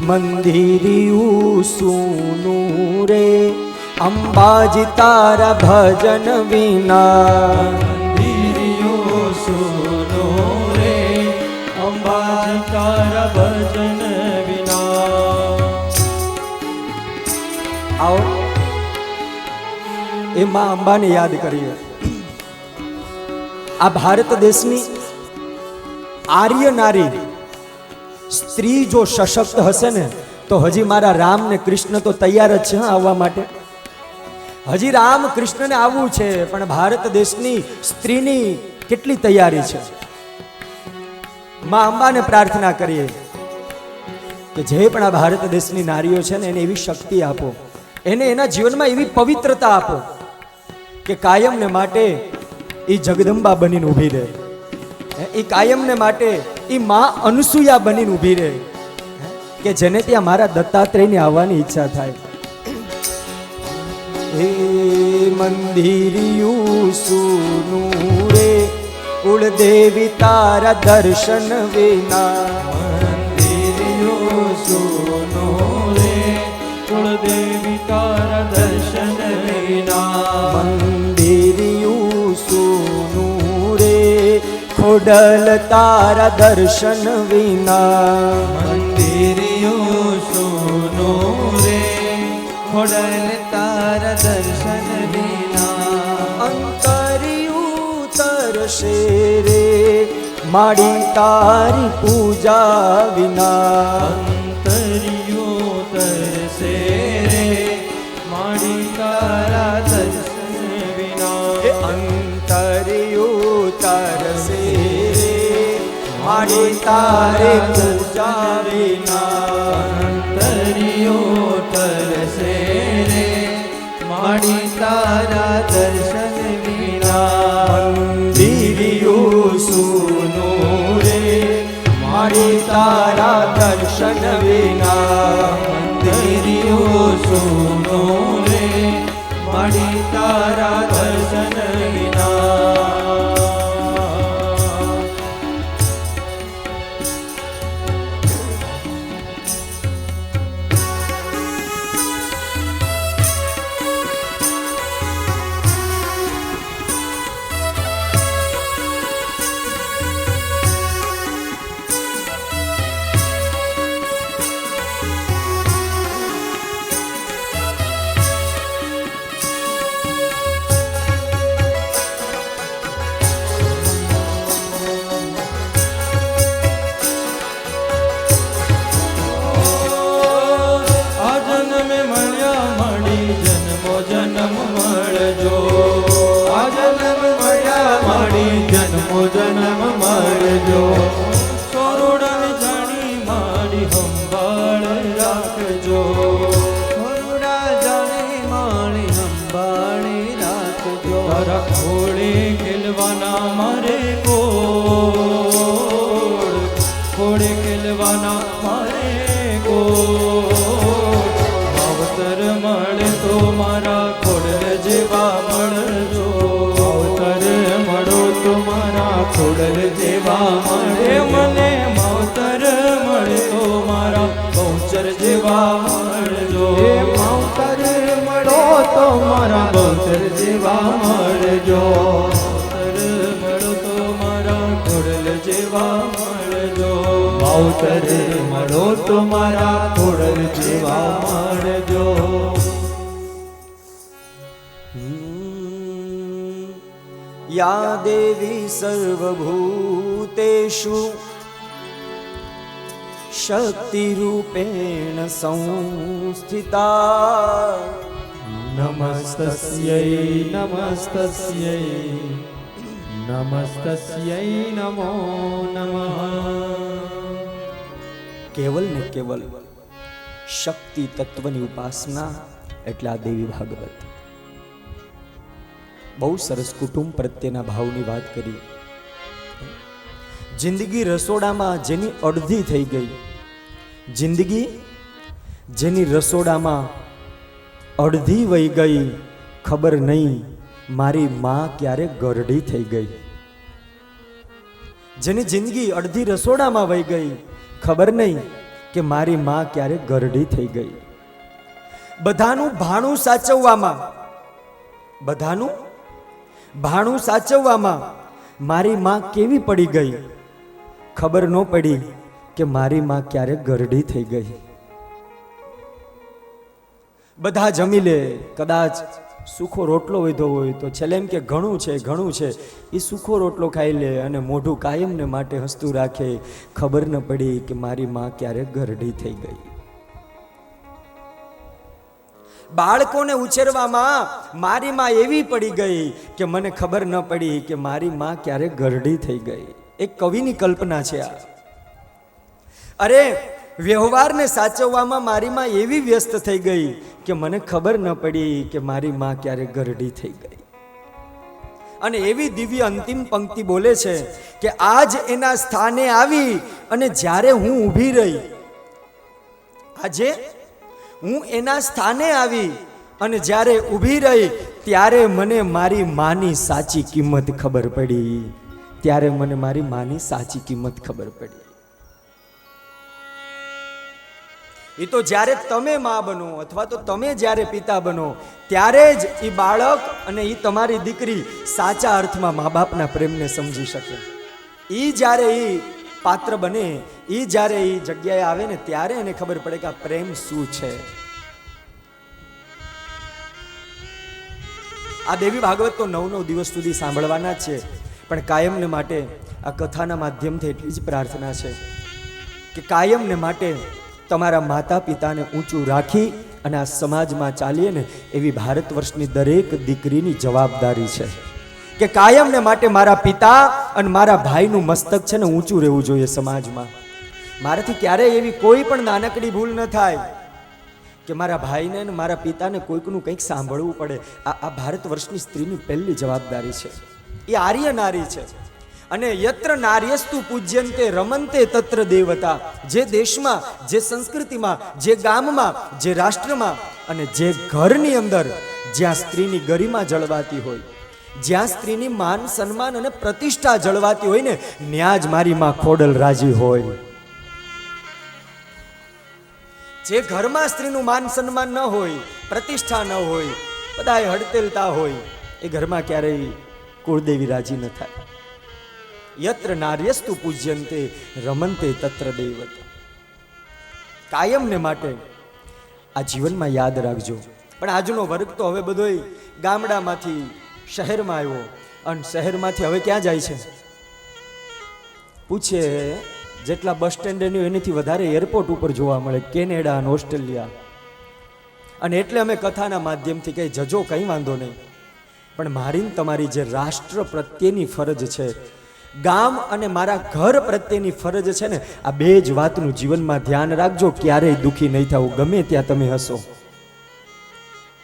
મંદિરિયું સૂનું રે અંબાજી તારા ભજન વિના. મંદિરિયું સૂનું રે અંબાજી તારા ભજન વિના. આવો એ માં અંબાને યાદ કરીએ. આ ભારત દેશની આર્ય નારી સ્ત્રી જો સશક્ત હશે ને તો હજી મારા રામ ને કૃષ્ણ તો તૈયાર જ છે આવવા માટે. હજી રામ કૃષ્ણને આવવું છે, પણ ભારત દેશની સ્ત્રીની કેટલી તૈયારી છે. માં અંબાને પ્રાર્થના કરીએ કે જે પણ આ ભારત દેશની નારીઓ છે ને એને એવી શક્તિ આપો, એને એના જીવનમાં એવી પવિત્રતા આપો કે કાયમને માટે એ જગદંબા બનીને ઊભી રહે, એ કાયમને માટે એ માં અનસુયા બનીને ઊભી રહે, કે જેને ત્યાં મારા દત્તાત્રેયને આવવાની ઈચ્છા થાય. હે મંદિરિયું સૂનું રે કુળદેવી તારા દર્શન વિના. મંદિરિયું સૂનું રે કુળદેવી તારા દર્શન વિના. મંદિરિયું સૂનું રે ખોડલ તારા દર્શન વિના. મંદિરિયું સૂનું રે ખોડલ તારા દર્શન વિના. અંતરિયું તરશે રે માડી તારી પૂજા વિના. અંતરિયું તરસે રે માડી તારા દર્શન વિના. અંતરિયું તરશે રે માડી તારી પૂજા વિના. અંતરિયું તરસે રે માડી તારા દર્શન વિના. મંદિરિયું સૂનું રે માડી તારા દર્શન વિના. મંદિરિયું સૂનું રે માડી તારા દર્શન વિના. જન્મ મળજો. સોરડાને જાણી મારી સંભાળ રાખજો. સોરડા જાણી મારી સંભાળ રાખજો. તારા ખોળે ખેલવાના મારે કોળ, ખોળે ખેલવાના મારે કોળ. માવતર મળે તો મારા ખોડલ જેવા મળજો. ખોડલ જેવા મળે મને માવતર મળે તો મારા બહુચર જેવા મળજો. માવતર મળો તો મારા બહુચર જેવા મળજો. માવતર મળો તો મારા ખોડલ જેવા મળજો. માવતર મળો તો મારા ખોડલ જેવા મળજો. યા દેવી સર્વભૂતેષુ શક્તિરૂપેણ સંસ્થિતા. નમસ્તસ્यै નમસ્તસ્यै નમસ્તસ્यै નમો નમઃ. કેવલ ને કેવલ શક્તિ તત્વની ઉપાસના એટલે આ દેવી ભાગવત. બહુ સરસ કુટુંબ પ્રત્યેના ભાવની વાત કરી. જિંદગી રસોડામાં જેની અડધી થઈ ગઈ, જિંદગી જેની રસોડામાં અડધી વહી ગઈ, ખબર નહીં મારી માં ક્યારે ગરડી થઈ ગઈ. જેની જિંદગી અડધી રસોડામાં વહી ગઈ, ખબર નહીં કે મારી માં ક્યારે ગરડી થઈ ગઈ. બધાનું ભાણું સાચવવામાં, બધાનું ભાણું સાચવવામાં મારી માં કેવી પડી ગઈ. ખબર ન પડી કે મારી માં ક્યારે ગરડી થઈ ગઈ. બધા જમી લે, કદાચ સૂખો રોટલો વધ્યો હોય તો છેલ્લે એમ કે ઘણું છે ઘણું છે, એ સૂખો રોટલો ખાઈ લે અને મોઢું કાયમને માટે હસતું રાખે. ખબર ન પડી કે મારી માં ક્યારે ગરડી થઈ ગઈ. બાળકોને ઉછેરવામાં મારી માં એવી પડી ગઈ કે મને ખબર ન પડી કે મારી માં ક્યારે ગરડી થઈ ગઈ. એક કવિની કલ્પના છે આ. અરે વ્યવહારને સાચવવામાં મારી માં એવી વ્યસ્ત થઈ ગઈ કે મને ખબર ન પડી કે મારી માં ક્યારે ગરડી થઈ ગઈ. અને એવી દિવ્ય અંતિમ પંક્તિ બોલે છે કે આજ એના સ્થાને આવી અને જ્યારે હું ઊભી રહી, આજે હું એના સ્થાને આવી અને જ્યારે ઊભી રહી ત્યારે મને મારી માની સાચી કિંમત ખબર પડી. ત્યારે મને મારી માની સાચી કિંમત ખબર પડી. એ તો જ્યારે તમે માં બનો અથવા તો તમે જ્યારે પિતા બનો ત્યારે જ એ બાળક અને એ તમારી દીકરી સાચા અર્થમાં મા બાપના પ્રેમને સમજી શકે. એ જ્યારે એ પાત્ર બને, એ જ્યારે એ જગ્યાએ આવે ને ત્યારે એને ખબર પડે કે આ પ્રેમ શું છે. આ દેવી ભાગવત તો 9 દિવસ સુધી સાંભળવાના જ છે, પણ કાયમને માટે આ કથાના માધ્યમથી એટલી જ પ્રાર્થના છે કે કાયમને માટે તમારા માતા પિતાને ઊંચું રાખી અને આ સમાજમાં ચાલીએ ને એવી ભારત વર્ષની દરેક દીકરીની જવાબદારી છે કે કાયમને માટે મારા પિતા અને મારા ભાઈનું મસ્તક છે ને ઊંચું રહેવું જોઈએ સમાજમાં. મારાથી ક્યારેય એવી કોઈ પણ નાનકડી ભૂલ ન થાય કે મારા ભાઈને અને મારા પિતાને કોઈકનું કંઈક સાંભળવું પડે. આ ભારત વર્ષની સ્ત્રીની પહેલી જવાબદારી છે. એ આર્ય નારી છે. અને યત્ર નાર્યસ્તુ પૂજ્યંતે રમંતે તત્ર દેવતા. જે દેશમાં, જે સંસ્કૃતિમાં, જે ગામમાં, જે રાષ્ટ્રમાં અને જે ઘરની અંદર જ્યાં સ્ત્રીની ગરિમા જળવાતી હોય, જ્યાં સ્ત્રીની માન સન્માન અને પ્રતિષ્ઠા જળવાતી હોય ને ત્યાં જ મારી માં ખોડલ રાજી હોય. જે ઘરમાં સ્ત્રીનું માન સન્માન ન હોય, પ્રતિષ્ઠા ન હોય, બધાય હડતેલતા હોય, એ ઘરમાં ક્યારેય કુળદેવી રાજી ન થાય. યત્ર નાર્યસ્તુ પૂજ્યંતે રમંતે તત્ર દેવતા. કાયમને માટે આ જીવનમાં યાદ રાખજો. પણ આજનો વર્ગ તો હવે બધોય ગામડામાંથી શહેરમાં આવ્યો અને શહેરમાંથી હવે ક્યાં જાય છે? પૂછે જેટલા બસ સ્ટેન્ડ એનાથી વધારે એરપોર્ટ ઉપર જોવા મળે, કેનેડા અને ઓસ્ટ્રેલિયા. અને એટલે અમે કથાના માધ્યમથી કંઈ જજો, કંઈ વાંધો નહીં, પણ મારી તમારી જે રાષ્ટ્ર પ્રત્યેની ફરજ છે, ગામ અને મારા ઘર પ્રત્યેની ફરજ છે ને, આ બે જ વાતનું જીવનમાં ધ્યાન રાખજો. ક્યારેય દુઃખી નહીં થવું ગમે ત્યાં તમે હશો.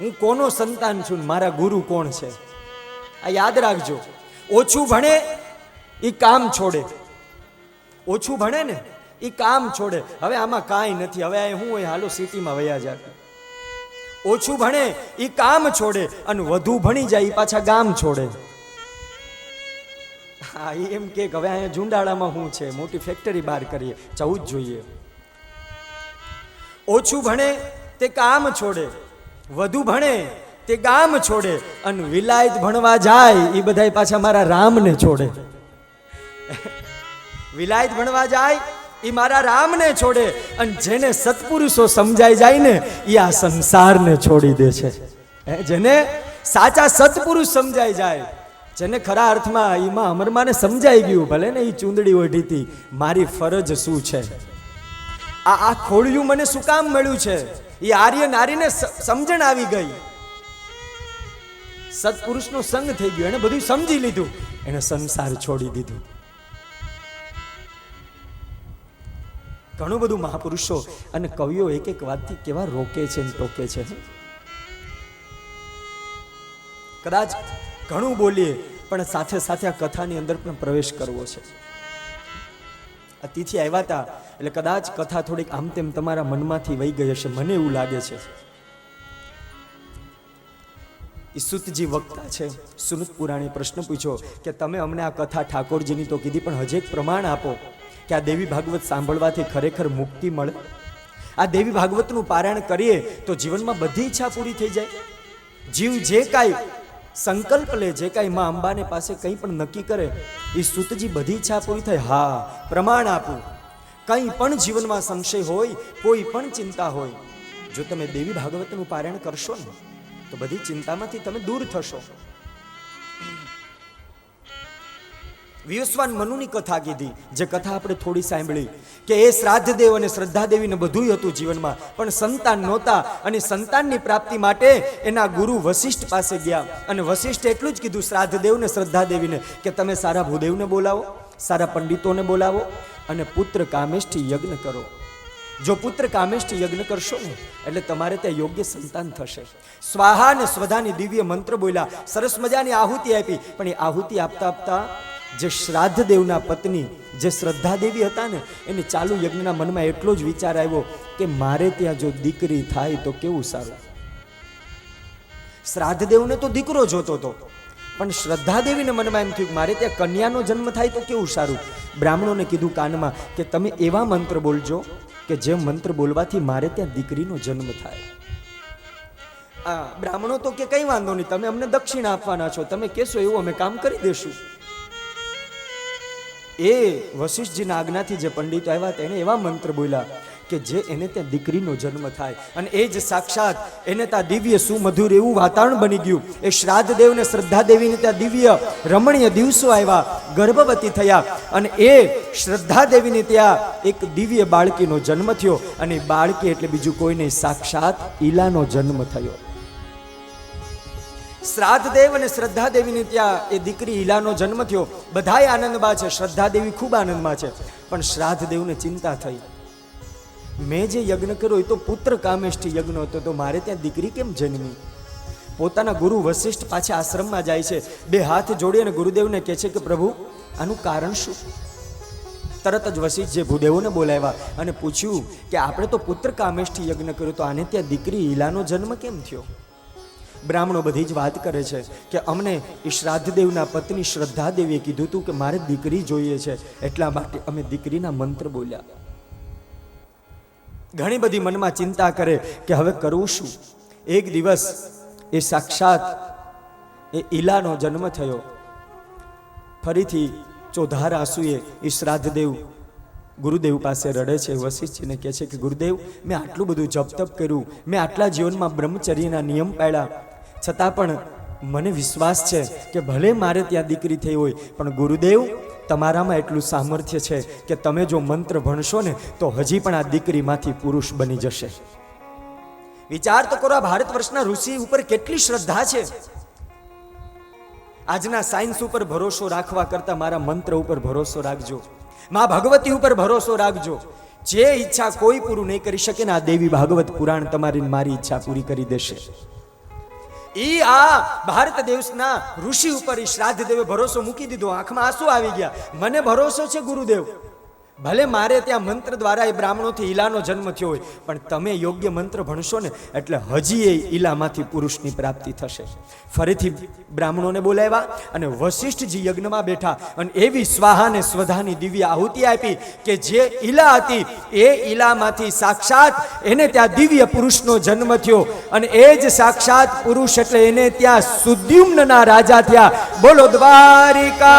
હું કોનો સંતાન છું, મારા ગુરુ કોણ છે, આ યાદ રાખજો. ઓછું ભણે એ કામ છોડે, ઓછું ભણે ને એ કામ છોડે. હવે આમાં કાંઈ નથી, હવે હું હોય હાલો સિટીમાં વયા જાય. ઓછું ભણે એ કામ છોડે અને વધુ ભણી જાય એ પાછા ગામ છોડે. હા, એમ કે હવે અહીંયા ઝુંડાળામાં શું છે, મોટી ફેક્ટરી બહાર કરીએ, જવું જ જોઈએ. ઓછું ભણે તે કામ છોડે, વધુ ભણે તે ગામ છોડે અને વિલાયત ભણવા જાય એ બધાય પાછા મારા રામને છોડે. વિલાયત ભણવા જાય એ મારા રામને છોડે અને જેને સત્પુરુષો સમજાઈ જાય ને એ આ સંસારને છોડી દે છે. જેને સાચા સત્પુરુષ સમજાઈ જાય, જેને ખરા અર્થમાં એમાં અમરમાને સમજાઈ ગયું, ભલે ને એ ચૂંદડી ઓઢી હતી, મારી ફરજ શું છે, આ ખોળિયું મને શું કામ મળ્યું છે, એ આર્ય નારીને સમજણ આવી ગઈ. સત્પુરુષનો સંગ થઈ ગયો, એને બધું સમજી લીધું, એને સંસાર છોડી દીધું. ઘણું બધું મહાપુરુષો અને કવિઓ એક એક વાતથી કેવા રોકે છે ને ટોકે છે. કદાચ ઘણું બોલીએ પણ સાથે સાથે આ કથાની અંદર પણ પ્રવેશ કરવો છે. અતિથિ આવ્યા હતા એટલે કદાચ કથા થોડીક આમ તેમ તમારા મનમાંથી વહી ગઈ હશે, મને એવું લાગે છે. સુતજી વક્તા છે, સુનત પુરાણે પ્રશ્ન પૂછ્યો કે તમે અમને આ કથા ઠાકોરજીની તો કીધી, પણ હજી એક પ્રમાણ આપો કે આ દેવી ભાગવત સાંભળવાથી ખરેખર મુક્તિ મળે. આ દેવી ભાગવતનું પારાયણ કરીએ તો જીવનમાં બધી ઈચ્છા પૂરી થઈ જાય. જીવ જે કાંઈ સંકલ્પ લે, જે કાંઈ માં અંબાને પાસે કંઈ પણ નક્કી કરે, એ સુતજી બધી ઈચ્છા પૂરી થાય. હા, પ્રમાણ આપું. કંઈ પણ જીવનમાં સંશય હોય, કોઈ પણ ચિંતા હોય, જો તમે દેવી ભાગવતનું પારાયણ કરશો ને તો બધી ચિંતામાંથી તમે દૂર થશો. વિવસ્વાન મનુની કથા કીધી, જે કથા આપણે થોડી સાંભળી, કે એ શ્રાદ્ધદેવ અને શ્રદ્ધાદેવીને બધું હતું જીવનમાં, પણ સંતાન નહોતા, અને સંતાનની પ્રાપ્તિ માટે એના ગુરુ વશિષ્ઠ પાસે ગયા, અને વશિષ્ઠે એટલું જ કીધું શ્રાદ્ધદેવને શ્રદ્ધાદેવીને કે તમે સારા ભૂદેવને બોલાવો, સારા પંડિતોને બોલાવો અને પુત્ર કામેષ્ઠી યજ્ઞ કરો. જો પુત્ર કામેષ્ઠી યજ્ઞ કરશો ને એટલે તમારે ત્યાં યોગ્ય સંતાન થશે. સ્વાહા અને સ્વધાની દિવ્ય મંત્ર બોલ્યા, સરસ મજાની આહુતિ આપી, પણ એ આહુતિ આપતા આપતા જે શ્રાદ્ધદેવના પત્ની જે શ્રદ્ધાદેવી હતા ને, એને ચાલુ યજ્ઞના મનમાં એટલો જ વિચાર આવ્યો કે મારે ત્યાં જો દીકરી થાય તો કેવું સારું. શ્રાદ્ધદેવને તો દીકરો જોતો હતો, પણ શ્રદ્ધાદેવીને મનમાં એમ થયું મારે ત્યાં કન્યાનો જન્મ થાય તો કેવું સારું. બ્રાહ્મણોને કીધું કાનમાં કે તમે એવા મંત્ર બોલજો કે જે મંત્ર બોલવાથી મારે ત્યાં દીકરીનો જન્મ થાય. બ્રાહ્મણો તો કે કઈ વાંધો નહીં, તમે અમને દક્ષિણા આપવાના છો, તમે કહેશો એવું અમે કામ કરી દેશું. એ વશિષ્ઠજીના આજ્ઞાથી જે પંડિતો આવ્યા હતા એને એવા મંત્ર બોલ્યા કે જે એને ત્યાં દીકરીનો જન્મ થાય, અને એ જ સાક્ષાત એને ત્યાં દિવ્ય સુમધુર એવું વાતાવરણ બની ગયું. એ શ્રાદ્ધદેવ ને શ્રદ્ધાદેવીને ત્યાં દિવ્ય રમણીય દિવસો આવ્યા, ગર્ભવતી થયા, અને એ શ્રદ્ધાદેવીને ત્યાં એક દિવ્ય બાળકીનો જન્મ થયો, અને બાળકી એટલે બીજું કોઈ નહીં, સાક્ષાત ઈલાનો જન્મ થયો. શ્રાદ્ધદેવ અને શ્રદ્ધાદેવીને ત્યાં એ દીકરી ઈલાનો જન્મ થયો. બધાય આનંદમાં છે, શ્રદ્ધાદેવી ખૂબ આનંદમાં છે, પણ શ્રાદ્ધદેવને ચિંતા થઈ, મેં જે યજ્ઞ કર્યો એ તો પુત્ર કામેષ્ઠી યજ્ઞ હતો, તો મારે ત્યાં દીકરી કેમ જન્મી. પોતાના ગુરુ વશિષ્ઠ પાછા આશ્રમમાં જાય છે, બે હાથ જોડી અને ગુરુદેવને કહે છે કે પ્રભુ આનું કારણ શું. તરત જ વશિષ્ઠ જે ભૂદેવોને બોલાવ્યા અને પૂછ્યું કે આપણે તો પુત્ર કામેષ્ઠી યજ્ઞ કર્યો, તો આને ત્યાં દીકરી ઈલાનો જન્મ કેમ થયો. બ્રાહ્મણો બધી જ વાત કરે છે કે અમને એ શ્રાદ્ધદેવના પત્ની શ્રદ્ધાદેવીએ કીધું હતું કે મારે દીકરી જોઈએ છે, એટલા માટે અમે દીકરીના મંત્ર બોલ્યા. ઘણી બધી મનમાં ચિંતા કરે કે હવે કરવું શું. એક દિવસ એ સાક્ષાત એ ઈલાનો જન્મ થયો. ફરીથી ચોધાર આંસુએ એ શ્રાદ્ધદેવ ગુરુદેવ પાસે રડે છે. વશિષ્ઠજીને કહે છે કે ગુરુદેવ, મેં આટલું બધું જપ તપ કર્યું, મેં આટલા જીવનમાં બ્રહ્મચર્યના નિયમ પાળ્યા, છતાં પણ મને વિશ્વાસ છે કે ભલે મારે ત્યાં દીકરી થઈ હોય, પણ ગુરુદેવ તમારામાં એટલું સામર્થ્ય છે કે તમે જો મંત્ર ભણશો ને તો હજી પણ આ દીકરીમાંથી પુરુષ બની જશે. વિચાર તો કરો, આ ભારત વર્ષના ઋષિ ઉપર કેટલી શ્રદ્ધા છે. આજના સાયન્સ ઉપર ભરોસો રાખવા કરતા મારા મંત્ર ઉપર ભરોસો રાખજો, માં ભગવતી ઉપર ભરોસો રાખજો. જે ઈચ્છા કોઈ પૂરું નહીં કરી શકે ને, આ દેવી ભાગવત પુરાણ તમારી મારી ઈચ્છા પૂરી કરી દેશે. ઈ આ ભારત દેશના ઋષિ ઉપર ઈ શ્રાદ્ધદેવે ભરોસો મૂકી દીધો. આંખમાં આંસુ આવી ગયા. મને ભરોસો છે ગુરુદેવ, ભલે મારે ત્યાં મંત્ર દ્વારા એ બ્રાહ્મણોથી ઈલાનો જન્મ થયો હોય, પણ તમે યોગ્ય મંત્ર ભણશો ને એટલે હજી એ ઈલામાંથી પુરુષની પ્રાપ્તિ થશે. ફરીથી બ્રાહ્મણોને બોલાવ્યા અને વશિષ્ઠજી યજ્ઞમાં બેઠા, અને એવી સ્વાહા ને સ્વધાની દિવ્ય આહુતિ આપી કે જે ઈલા હતી એ ઈલામાંથી સાક્ષાત એને ત્યાં દિવ્ય પુરુષનો જન્મ થયો, અને એ જ સાક્ષાત પુરુષ એટલે એને ત્યાં સુદ્યુમ્નના રાજા થયા. બોલો દ્વારિકાધીશ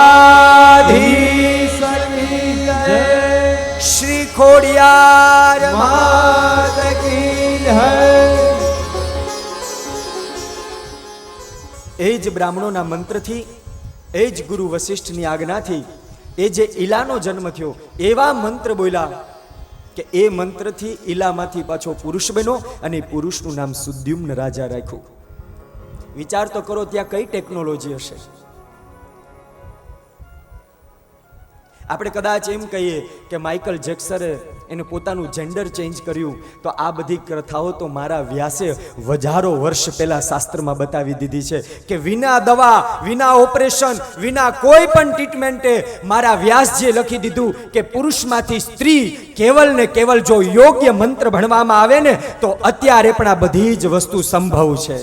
શ્રી ખોડિયાર માત કી જય. એ જ બ્રાહ્મણોના મંત્રથી, એ જ ગુરુ વશિષ્ઠની આજ્ઞાથી એ જે ઈલાનો જન્મ થયો, એવા મંત્ર બોલ્યા કે એ મંત્રથી ઈલામાંથી પાછો પુરુષ બન્યો, અને પુરુષનું નામ સુદ્યુમ્ન રાજા રાખ્યું. વિચાર તો કરો, ત્યાં કઈ ટેકનોલોજી હશે. આપણે કદાચ એમ કહીએ કે માઇકલ જેક્સરે એને પોતાનું જેન્ડર ચેન્જ કર્યું, તો આ બધી કથાઓ તો મારા વ્યાસે હજારો વર્ષ પહેલા શાસ્ત્રમાં બતાવી દીધી છે કે વિના દવા, વિના ઓપરેશન, વિના કોઈ પણ ટ્રીટમેન્ટે મારા વ્યાસજીએ લખી દીધું કે પુરુષમાંથી સ્ત્રી કેવલ ને કેવલ જો યોગ્ય મંત્ર ભણવામાં આવે ને તો અત્યારે પણ આ બધી જ વસ્તુ સંભવ છે.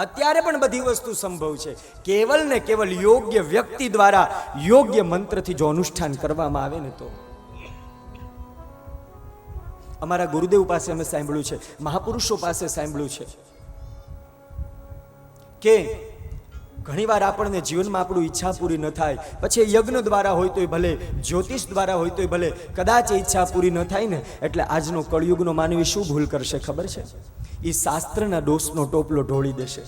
અત્યારે પણ બધી વસ્તુ સંભવ છે. કેવલ ને કેવલ યોગ્ય વ્યક્તિ દ્વારા યોગ્ય મંત્રથી જો અનુષ્ઠાન કરવામાં આવે ને તો અમારા ગુરુદેવ પાસે અમે સાંભળ્યું છે, મહાપુરુષો પાસે સાંભળ્યું છે કે ઘણીવાર આપણને જીવનમાં આપણું ઈચ્છા પૂરી ન થાય, પછી યજ્ઞ દ્વારા હોય તોય ભલે, જ્યોતિષ દ્વારા હોય તોય ભલે, કદાચ ઈચ્છા પૂરી ન થાય ને એટલે આજનો કળયુગનો માનવી શું ભૂલ કરશે ખબર છે? એ શાસ્ત્રના દોષનો ટોપલો ઢોળી દેશે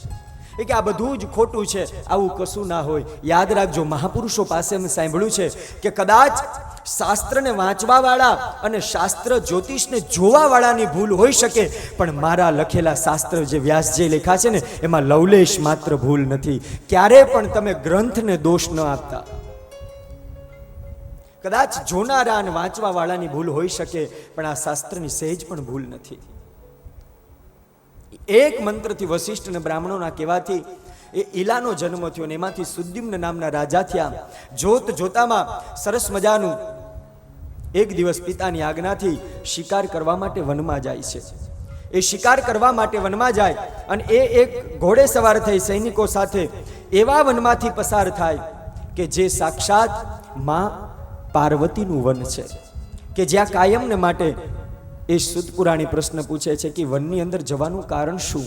એ કે આ બધું જ ખોટું છે, આવું કશું ના હોય. યાદ રાખજો, મહાપુરુષો પાસે અમે સાંભળ્યું છે કે કદાચ શાસ્ત્રને વાંચવા વાળા અને શાસ્ત્ર જ્યોતિષને જોવા વાળાની ભૂલ હોઈ શકે, પણ મારા લખેલા શાસ્ત્ર જે વ્યાસજી લખ્યા છે ને એમાં લવલેશ માત્ર ભૂલ નથી. ક્યારે પણ તમે ગ્રંથને દોષ ન આપતા. કદાચ જોનારા અને વાંચવા વાળાની ભૂલ હોઈ શકે, પણ આ શાસ્ત્રની સહેજ પણ ભૂલ નથી. એક મંત્રથી વશિષ્ઠ અને બ્રાહ્મણોના કહેવાથી એ ઈલાનો જન્મ થયો અને એમાંથી સુદ્યુમ્ન નામના રાજા થયા. જોત જોતામાં સરસ મજાનું એક દિવસ પિતાની આજ્ઞાથી શિકાર કરવા માટે વનમાં જાય છે. એ શિકાર કરવા માટે વનમાં જાય અને એ એક ઘોડે સવાર થઈ સૈનિકો સાથે એવા વનમાંથી પસાર થાય કે જે સાક્ષાત માં પાર્વતીનું વન છે, કે જ્યાં કાયમને માટે એ સુત પુરાણી પ્રશ્ન પૂછે છે કે વનની અંદર જવાનું કારણ શું?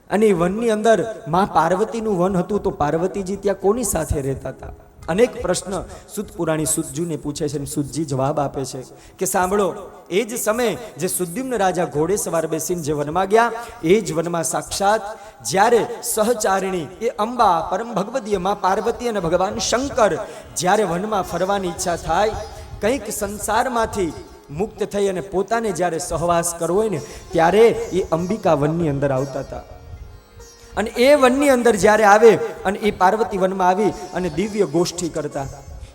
અને એ વનની અંદર માં પાર્વતીનું વન હતું તો પાર્વતીજી ત્યાં કોની સાથે રહેતા હતા? અનેક પ્રશ્ન સુત પુરાણી સુતજીને પૂછે છે અને સુતજી જવાબ આપે છે કે સાંભળો, એ જ સમયે જે સુદ્યુમ્ન રાજા ઘોડે સવાર બેસીને જે વનમાં ગયા, એ જ વનમાં સાક્ષાત જ્યારે સહચારિણી એ અંબા પરમ ભગવદીય માં પાર્વતી અને ભગવાન શંકર જ્યારે વનમાં ફરવાની ઈચ્છા થાય, કંઈક સંસારમાંથી મુક્ત થઈ અને પોતાને જ્યારે સહવાસ કરવો હોય ને ત્યારે એ અંબિકા વનની અંદર આવતા હતા. અને એ વનની અંદર જ્યારે આવે અને એ પાર્વતી વનમાં આવી અને દિવ્ય ગોષ્ઠી કરતા,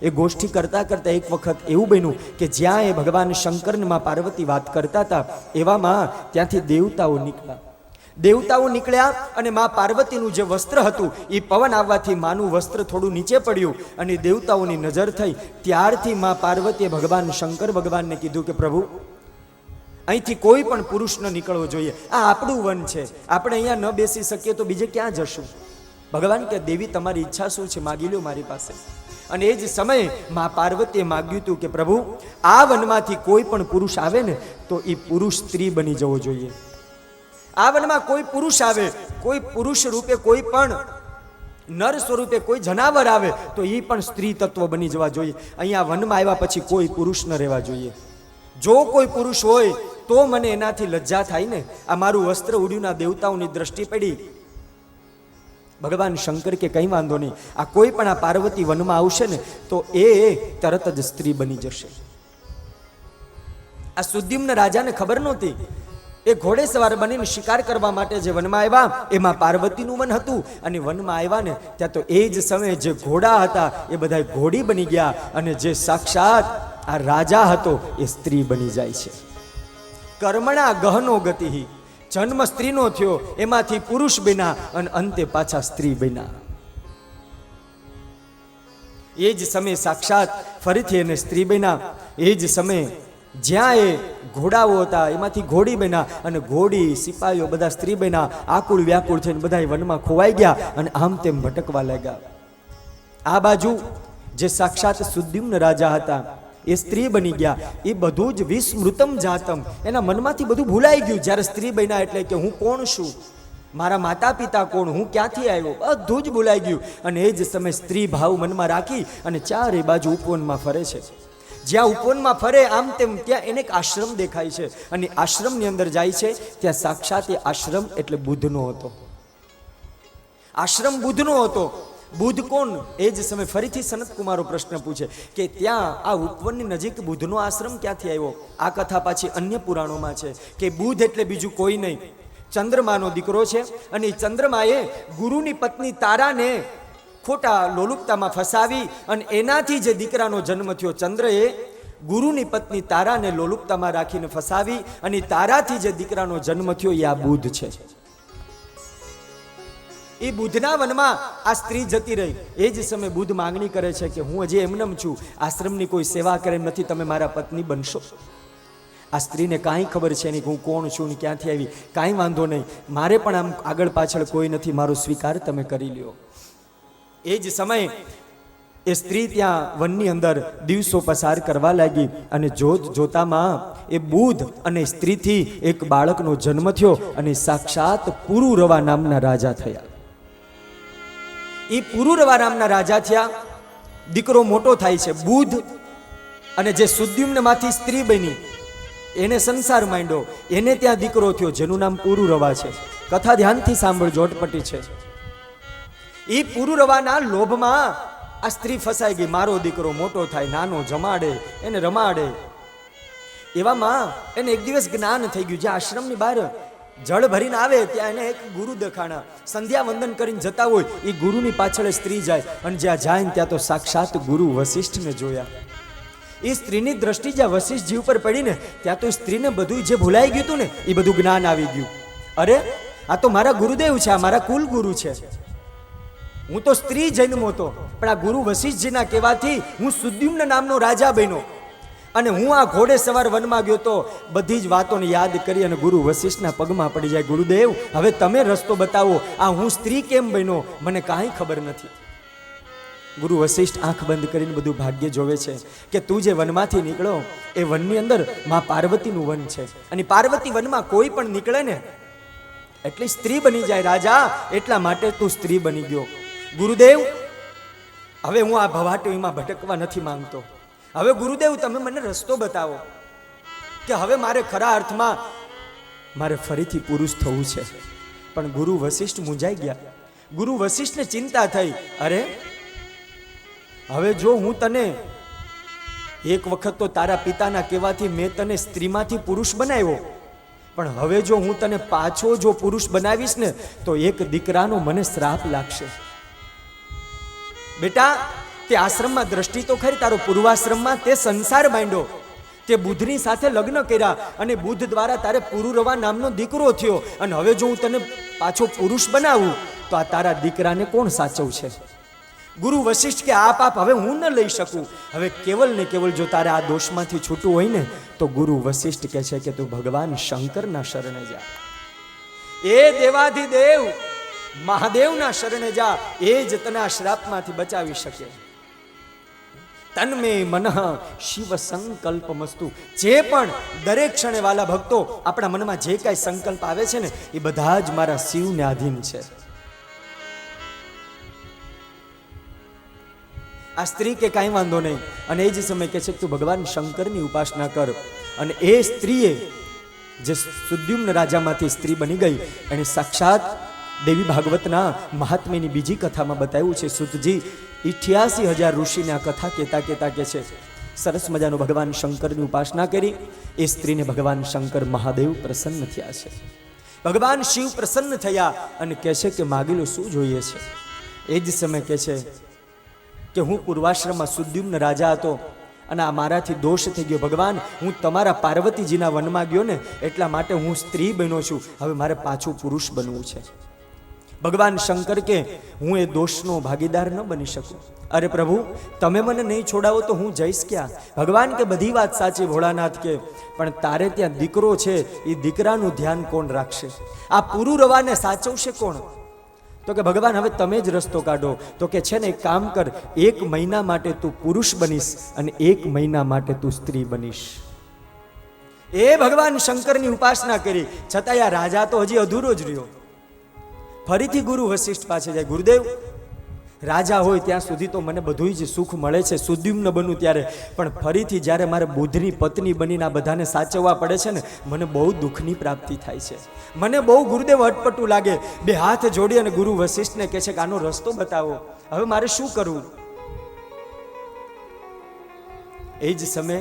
એ ગોષ્ઠી કરતા કરતા એક વખત એવું બન્યું કે જ્યાં એ ભગવાન શંકરને માં પાર્વતી વાત કરતા હતા એવામાં ત્યાંથી દેવતાઓ નીકળ્યા. દેવતાઓ નીકળ્યા અને માં પાર્વતીનું જે વસ્ત્ર હતું એ પવન આવવાથી માનું વસ્ત્ર થોડું નીચે પડ્યું અને દેવતાઓની નજર થઈ. ત્યારથી માં પાર્વતીએ ભગવાન શંકર ભગવાનને કીધું કે પ્રભુ, અહીંથી કોઈ પણ પુરુષ ન નીકળવો જોઈએ, આ આપણું વન છે, આપણે અહીંયા ન બેસી શકીએ તો બીજે ક્યાં જશું? ભગવાન કે દેવી તમારી ઈચ્છા શું છે, માગી લો મારી પાસે. અને એ જ સમયે માં પાર્વતીએ માગ્યું હતું કે પ્રભુ, આ વનમાંથી કોઈ પણ પુરુષ આવે ને તો એ પુરુષ સ્ત્રી બની જવો જોઈએ. આ વનમાં કોઈ પુરુષ આવે, કોઈ પુરુષ રૂપે કોઈ પણ નર સ્વરૂપે કોઈ જનાવર આવે તો એ પણ સ્ત્રી તત્વ બની જવા જોઈએ. અહીંયા વનમાં આવ્યા પછી કોઈ પુરુષ ન રહેવા જોઈએ. જો કોઈ પુરુષ હોય તો મને એનાથી લજ્જા થાય ને. આ મારું વસ્ત્ર ઉડ્યું ના દેવતાઓની દ્રષ્ટિ પડી. ભગવાન શંકર કે કંઈ વાંધો નહીં, આ કોઈ પણ આ પાર્વતી વનમાં આવશે ને તો એ તરત જ સ્ત્રી બની જશે. આ સુદ્યુમ્ન રાજાને ખબર નહોતી. એ ઘોડે સવાર બનીને શિકાર કરવા માટે જે વનમાં આવ્યા એમાં પાર્વતીનું વન હતું અને વનમાં આવ્યા ને ત્યાં તો એ જ સમયે જે ઘોડા હતા એ બધા ઘોડી બની ગયા અને જે સાક્ષાત આ રાજા હતો એ સ્ત્રી બની જાય છે. કર્મણા ગહનો ગતિ, જન્મ સ્ત્રીનો થયો, એમાંથી પુરુષ બન્યા અને અંતે પાછા સ્ત્રી બન્યા. એ જ સમયે સાક્ષાત ફરીથી એને સ્ત્રી બન્યા. એ જ સમયે જ્યાં એ ઘોડાઓ હતા એમાંથી ઘોડી બન્યા અને ઘોડી સિપાહીઓ બધા સ્ત્રી બન્યા. આકુળ વ્યાકુળ થઈને બધા વનમાં ખોવાઈ ગયા અને આમ તેમ ભટકવા લાગ્યા. આ બાજુ જે સાક્ષાત સુદ્યુમ્ન રાજા હતા એ સ્ત્રી બની ગયા. એ બધું જ વિસ્મૃતમ જાતમ, એના મનમાંથી બધું ભૂલાઈ ગયું. જ્યારે સ્ત્રી બન્યા એટલે કે હું કોણ છું, મારા માતા પિતા કોણ, હું ક્યાંથી આવ્યો, બધું જ ભૂલાઈ ગયું. અને એ જ સમયે સ્ત્રી ભાવ મનમાં રાખી અને ચારે બાજુ ઉપવનમાં ફરે છે. જ્યાં ઉપવનમાં ફરે આમ તેમ ત્યાં એને એક આશ્રમ દેખાય છે અને આશ્રમની અંદર જાય છે. ત્યાં સાક્ષાત એ આશ્રમ એટલે બુદ્ધનો હતો. આશ્રમ બુદ્ધનો હતો. બુદ્ધ કોણ? એ જ સમય ફરીથી સનત કુમારો પ્રશ્ન પૂછે કે ત્યાં આ ઉપવનની નજીક બુદ્ધનો આશ્રમ ક્યાંથી આવ્યો? આ કથા પાછી અન્ય પુરાણોમાં છે કે બુદ્ધ એટલે બીજું કોઈ નહીં, ચંદ્રમાનો દીકરો છે. અને ચંદ્રમાએ ગુરુની પત્ની તારાને ખોટા લોલુપતામાં ફસાવી અને એનાથી જે દીકરાનો જન્મ થયો. ચંદ્રએ ગુરુની પત્ની તારાને લોલુપતામાં રાખીને ફસાવી અને તારાથી જે દીકરાનો જન્મ થયો એ આ બુદ્ધ છે. એ બુદ્ધના વનમાં આ સ્ત્રી જતી રહી. એ જ સમયે બુદ્ધ માંગણી કરે છે કે હું હજી એમનેમ છું, આશ્રમની કોઈ સેવા કરે એમ નથી, તમે મારા પત્ની બનશો? આ સ્ત્રીને કાંઈ ખબર છે નહીં હું કોણ છું ને ક્યાંથી આવી. કાંઈ વાંધો નહીં, મારે પણ આમ આગળ પાછળ કોઈ નથી, મારો સ્વીકાર તમે કરી લ્યો. એ જ સમયે એ સ્ત્રી ત્યાં વનની અંદર દિવસો પસાર કરવા લાગી અને જોત જોતામાં એ બુધ અને સ્ત્રીથી એક બાળકનો જન્મ થયો અને સાક્ષાત પુરુરવા નામના રાજા થયા. એ પુરુરવા નામના રાજા થયા. દીકરો મોટો થાય છે બુધ, અને જે સુદ્યુમ્નમાંથી સ્ત્રી બની એને સંસાર માંડ્યો, એને ત્યાં દીકરો થયો જેનું નામ પુરુરવા છે. કથા ધ્યાનથી સાંભળજો, અટપટી છે. એ પુરુરવાના લોભમાં આ સ્ત્રી ફસાઈ ગઈ. મારો દીકરો મોટો થાય, નાનો જમાડે, એને રમાડે. એવામાં એને એક દિવસ જ્ઞાન થઈ ગયું. જે આશ્રમની બહાર જળ ભરીને આવે ત્યાં એને એક ગુરુ દેખાણા. સંધ્યા વંદન કરીને જતા હોય એ ગુરુની પાછળ સ્ત્રી જાય, અને જ્યાં જાય ને ત્યાં તો સાક્ષાત ગુરુ વશિષ્ઠને જોયા. એ સ્ત્રીની દ્રષ્ટિ જ્યાં વશિષ્ઠજી ઉપર પડીને ત્યાં તો સ્ત્રીને બધું જે ભૂલાઈ ગયું હતું ને એ બધું જ્ઞાન આવી ગયું. અરે આ તો મારા ગુરુદેવ છે, આ મારા કુલ ગુરુ છે. હું તો સ્ત્રી જન્મો હતો, પણ આ ગુરુ વશિષ્ઠજીના કહેવાથી હું સુદ્યુમ્ન નામનો રાજા બન્યો, અને હું આ ઘોડે સવાર વનમાં ગયો તો બધી જ વાતોને યાદ કરી અને ગુરુ વશિષ્ઠના પગમાં પડી જાય. ગુરુદેવ, હવે તમે રસ્તો બતાવો, આ હું સ્ત્રી કેમ બન્યો મને કાંઈ ખબર નથી. ગુરુ વશિષ્ઠ આંખ બંધ કરીને બધું ભાગ્ય જોવે છે કે તું જે વનમાંથી નીકળો એ વનની અંદર માં પાર્વતીનું વન છે, અને પાર્વતી વનમાં કોઈ પણ નીકળે ને એટલે સ્ત્રી બની જાય રાજા, એટલા માટે તું સ્ત્રી બની ગયો. ગુરુદેવ, હવે હું આ ભવાટવીમાં ભટકવા નથી માંગતો. હવે ગુરુદેવ તમે મને રસ્તો બતાવો કે હવે મારે ખરા અર્થમાં મારે ફરીથી પુરુષ થવું છે. પણ ગુરુ વશિષ્ઠ મૂંઝાઈ ગયા. ગુરુ વશિષ્ઠને ચિંતા થઈ, અરે હવે જો હું તને એક વખત તો તારા પિતાના કહેવાથી મેં તને સ્ત્રીમાંથી પુરુષ બનાવ્યો, પણ હવે જો હું તને પાછો જો પુરુષ બનાવીશ ને તો એક દીકરાનો મને શ્રાપ લાગશે. બેટા, તે આશ્રમમાં દ્રષ્ટિ તો ખરી, તારો પૂર્વાશ્રમમાં તે સંસાર બાંધ્યો, તે બુધની સાથે લગ્ન કર્યા, અને બુધ દ્વારા તારે પુરુરવા નામનો દીકરો થયો, અને હવે જો હું તને પાછો પુરુષ બનાવું તો આ તારા દીકરાને કોણ સાચવશે? ગુરુ વશિષ્ઠ કે આ પાપ હવે હું ન લઈ શકું. હવે કેવલ ને કેવલ જો તારે આ દોષમાંથી છૂટવું હોય ને તો ગુરુ વશિષ્ઠ કહે છે કે તું ભગવાન શંકરના શરણે જા. એ દેવાધિદેવ મહાદેવના શરણે જા, એ જ તને આ શ્રાપમાંથી બચાવી શકે. તન્મે મનઃ શિવ સંકલ્પમસ્તુ. જે પણ દરેક ક્ષણે વાલા ભક્તો આપણા મનમાં જે કાંઈ સંકલ્પ આવે છે ને એ બધા જ મારા શિવને આધીન છે. આ સ્ત્રી કે કાંઈ વાંધો નહીં, અને એ જ સમય કહે છે કે તું ભગવાન શંકરની ઉપાસના કર. અને એ સ્ત્રીએ જે સુદ્યુમ્ન રાજામાંથી સ્ત્રી બની ગઈ અને સાક્ષાત દેવી ભાગવતના મહાત્મ્યની બીજી કથામાં બતાવ્યું છે. સુતજી 88,000 ઋષિને આ કથા કહેતા કે છે સરસ મજાનો ભગવાન શંકરની ઉપાસના કરી. એ સ્ત્રીને ભગવાન શંકર મહાદેવ પ્રસન્ન થયા છે. ભગવાન શિવ પ્રસન્ન થયા અને કહે છે કે માગેલું શું જોઈએ છે? એ જ સમય કહે છે કે હું પૂર્વાશ્રમમાં સુદ્યુમ્ન રાજા હતો અને આ મારાથી દોષ થઈ ગયો. ભગવાન, હું તમારા પાર્વતીજીના વનમાં ગયો ને એટલા માટે હું સ્ત્રી બન્યો છું, હવે મારે પાછું પુરુષ બનવું છે. ભગવાન શંકર કે હું એ દોષનો ભાગીદાર ન બની શકું. અરે પ્રભુ, તમે મને નહીં છોડાવો તો હું જઈશ ક્યાં? ભગવાન કે બધી વાત સાચી ભોળાનાથ કે, પણ તારે ત્યાં દીકરો છે, એ દીકરાનું ધ્યાન કોણ રાખશે? આ પુરુરવાને સાચવશે કોણ? તો કે ભગવાન હવે તમે જ રસ્તો કાઢો. તો કે છે ને એક કામ કર, 1 મહિના માટે તું પુરુષ બનીશ અને 1 મહિના માટે તું સ્ત્રી બનીશ. એ ભગવાન શંકરની ઉપાસના કરી, છતાં આ રાજા તો હજી અધૂરો જ રહ્યો. ફરીથી ગુરુ વશિષ્ઠ પાસે જાય. ગુરુદેવ, રાજા હોય ત્યાં સુધી તો મને બધું જ સુખ મળે છે, સુદ્યુમ્ન બનું ત્યારે, પણ ફરીથી જ્યારે મારે બુધની પત્ની બનીને આ બધાને સાચવવા પડે છે ને મને બહુ દુઃખની પ્રાપ્તિ થાય છે. મને બહુ ગુરુદેવ અટપટું લાગે. 2 હાથ જોડી અને ગુરુ વશિષ્ઠને કહે છે કે આનો રસ્તો બતાવો, હવે મારે શું કરવું? એ જ સમયે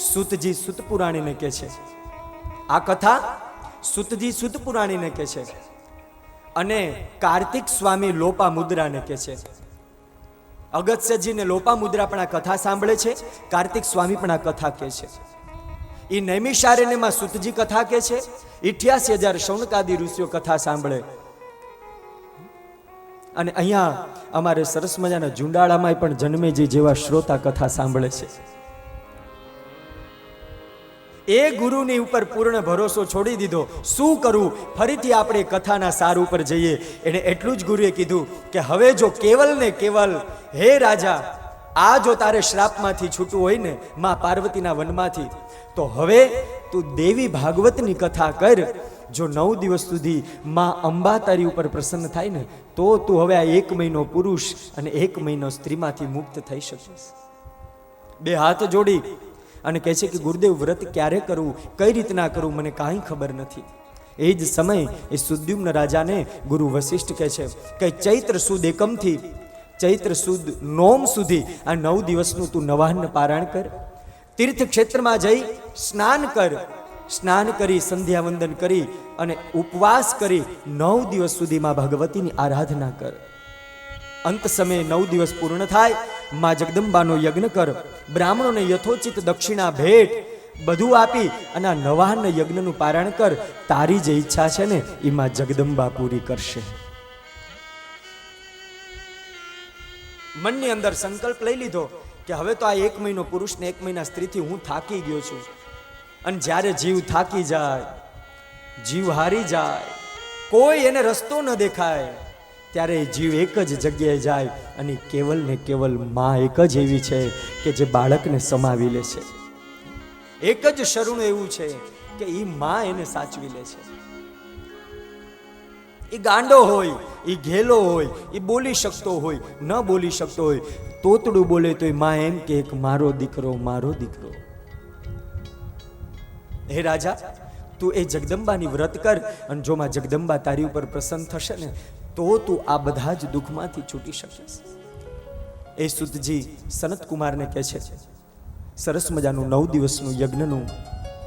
સુતજી સુતપુરાણીને કહે છે, આ કથા સુતજી સુતપુરાણીને કહે છે, અને કાર્તિક સ્વામી લોપામુદ્રાને કહે છે. અગત્યજીને લોપામુદ્રા પણ આ કથા સાંભળે છે, કાર્તિક સ્વામી પણ આ કથા કહે છે. એ નૈમિષારણ્યમાં સુતજી કથા કહે છે, 88,000 શૌનકાદી ઋષિઓ કથા સાંભળે. અને અહીંયા અમારે સરસ મજાના ઝુંડાળામાં પણ જન્મેજી જેવા શ્રોતા કથા સાંભળે છે. એ ગુરુની ઉપર પૂર્ણ ભરોસો છોડી દીધો. શું કરવું? ફરીથી આપણે કથાના સાર ઉપર જઈએ. એને એટલું જ ગુરુએ કીધું કે હવે જો કેવલ ને કેવલ હે રાજા આ જો તારે શ્રાપમાંથી છૂટવું હોય ને માં પાર્વતીના વનમાંથી, તો હવે તું દેવી ભાગવતની કથા કર. જો 9 દિવસ સુધી માં અંબા તારી ઉપર પ્રસન્ન થાય ને, તો તું હવે આ 1 મહિનો પુરુષ અને 1 મહિનો સ્ત્રીમાંથી મુક્ત થઈ શકીશ. 2 હાથ જોડી અને કહે છે કે ગુરુદેવ, વ્રત ક્યારે કરવું, કઈ રીતના કરવું, મને કાંઈ ખબર નથી. એ જ સમય એ સુદ્યુમ્ન રાજાને ગુરુ વશિષ્ઠ કહે છે કે ચૈત્ર સુદ એકમથી ચૈત્ર સુદ નોમ સુધી આ 9 દિવસનું તું નવાહન પારાયણ કર. તીર્થ ક્ષેત્રમાં જઈ સ્નાન કર. સ્નાન કરી સંધ્યા વંદન કરી અને ઉપવાસ કરી 9 દિવસ સુધીમાં ભગવતીની આરાધના કર. અંત સમયે 9 દિવસ પૂર્ણ થાય, માં જગદંબાનો યજ્ઞ કર. બ્રાહ્મણોને યથોચિત દક્ષિણા ભેટ બધું આપી અને આ નવાહન યજ્ઞનું પારાયણ કર. તારી જે ઈચ્છા છે ને એ માં જગદંબા પૂરી કરશે. મનની અંદર સંકલ્પ લઈ લીધો કે હવે તો આ 1 મહિનો પુરુષ ને 1 મહિના સ્ત્રીથી હું થાકી ગયો છું. અને જ્યારે જીવ થાકી જાય, જીવ હારી જાય, કોઈ એને રસ્તો ન દેખાય, ત્યારે જીવ એક જ જગ્યાએ જાય અને કેવલ ને કેવલ માં એક જ એવી છે કે જે બાળકને સમાવી લે છે. એક જ શરણું એવું છે કે એ માં એને સાચવી લે છે. એ ગાંડો હોય, એ ઘેલો હોય, એ બોલી શકતો હોય, ન બોલી શકતો હોય, તોતડું બોલે તો એ માં એમ કે મારો દીકરો, મારો દીકરો. હે રાજા, તું એ જગદંબાની વ્રત કર અને જો માં જગદંબા તારી ઉપર પ્રસન્ન થશે ને, તો તું આ બધા જ દુઃખમાંથી છૂટી શકીશ. એ સુતજી સનત કુમારને કહે છે, સરસ મજાનું 9 દિવસનું યજ્ઞનું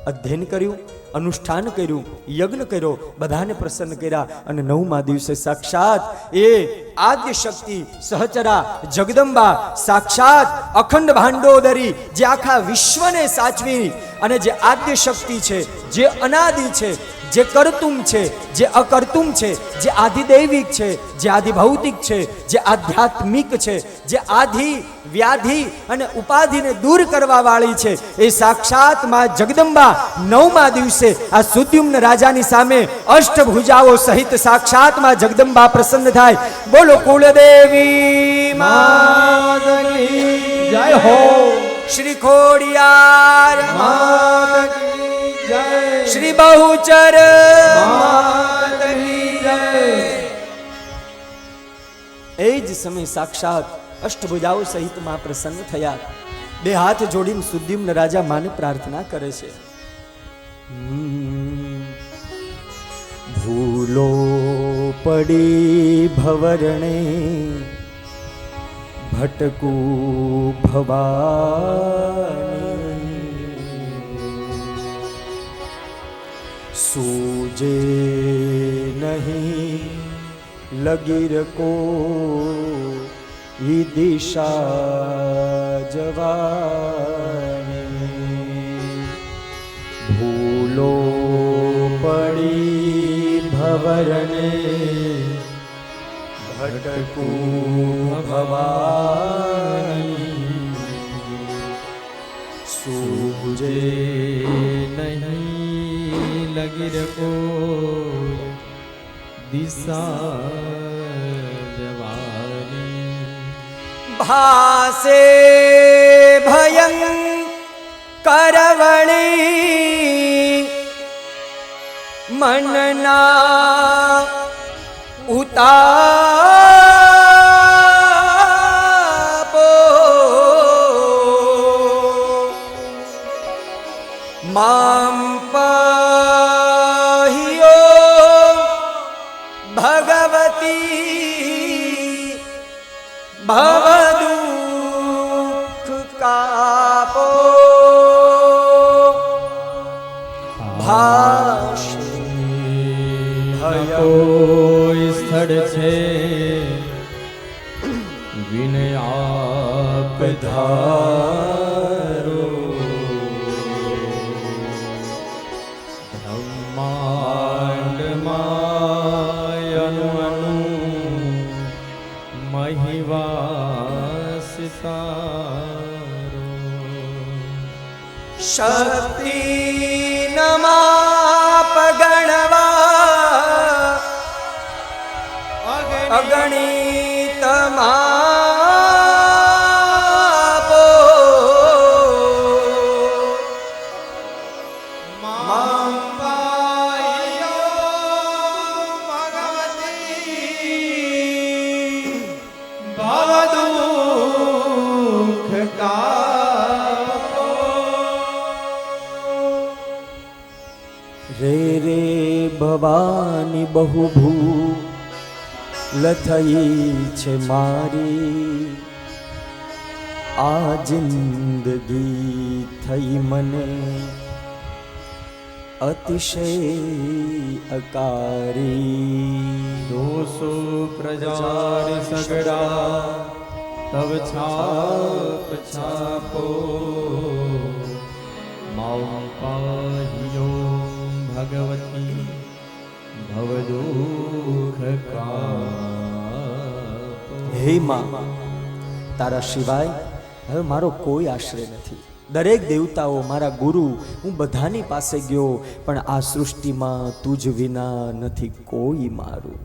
અધ્યયન કર્યું, અનુષ્ઠાન કર્યું, યજ્ઞ કર્યો, બધાને પ્રસન્ન કર્યા અને 9મા દિવસે સાક્ષાત એ આદ્ય શક્તિ સહચરા જગદંબા, સાક્ષાત અખંડ ભાંડોદરી, જે આખા વિશ્વને સાચવી અને જે આદ્ય શક્તિ છે, જે અનાદિ છે, જે કરતુમ છે, જે અકર્તુમ છે, જે આધિદૈવિક છે, જે આધિભૌતિક છે, જે આધ્યાત્મિક છે, જે આધિ વ્યાધિ અને ઉપાધિને દૂર કરવા વાળી છે, એ સાક્ષાત માં જગદંબા 9મા દિવસે આ સુદ્યુમ્ન રાજાની સામે અષ્ટભુજાઓ સહિત સાક્ષાત માં જગદંબા પ્રસન્ન થાય. બોલો કુળદેવી માત કી જય હો. શ્રી ખોડિયાર માત કી જય. શ્રી બહુચર માત કી જય. એ જ સમય સાક્ષાત અષ્ટભુજાઓ સહિત માં પ્રસન્ન થયા. 2 હાથ જોડીને સુદ્યુમ્ન રાજા માને પ્રાર્થના કરે છે, ભૂલો પડી ભવરણે ભટકું ભવાની, સૂજે નહીં લગીર કો ઈ દિશા જવાની, ભૂલો પડી ભવરણે ભટકું ભવાની, સૂજે નહીં લગીર કો દિશા જવાની, ભાસે ભયં કરવણી મનના ઉતાપો, મામ પાહિયો ભગવતી ભવદુઃખ કાપો, કોઈ સ્થળ છે વિનય આપ ધારો, બ્રહ્માંડમાં અનુ મહિવાસ તારો, શક્તિ નમાપ ગણવા અગણિત રે રે ભવાની બહુ ભૂલ થઈ છે મારી, આ જિંદગી થઈ મને અતિશય અકારી. દોષો પ્રજાર સગડા તવ છાપ છાપો, માઉ પાહિયો ભગવતી ભવદુઃખ કાપો. હે માં, તારા સિવાય હવે મારો કોઈ આશ્રય નથી. દરેક દેવતાઓ મારા ગુરુ, હું બધાની પાસે ગયો, પણ આ સૃષ્ટિમાં તુજ વિના નથી કોઈ મારું.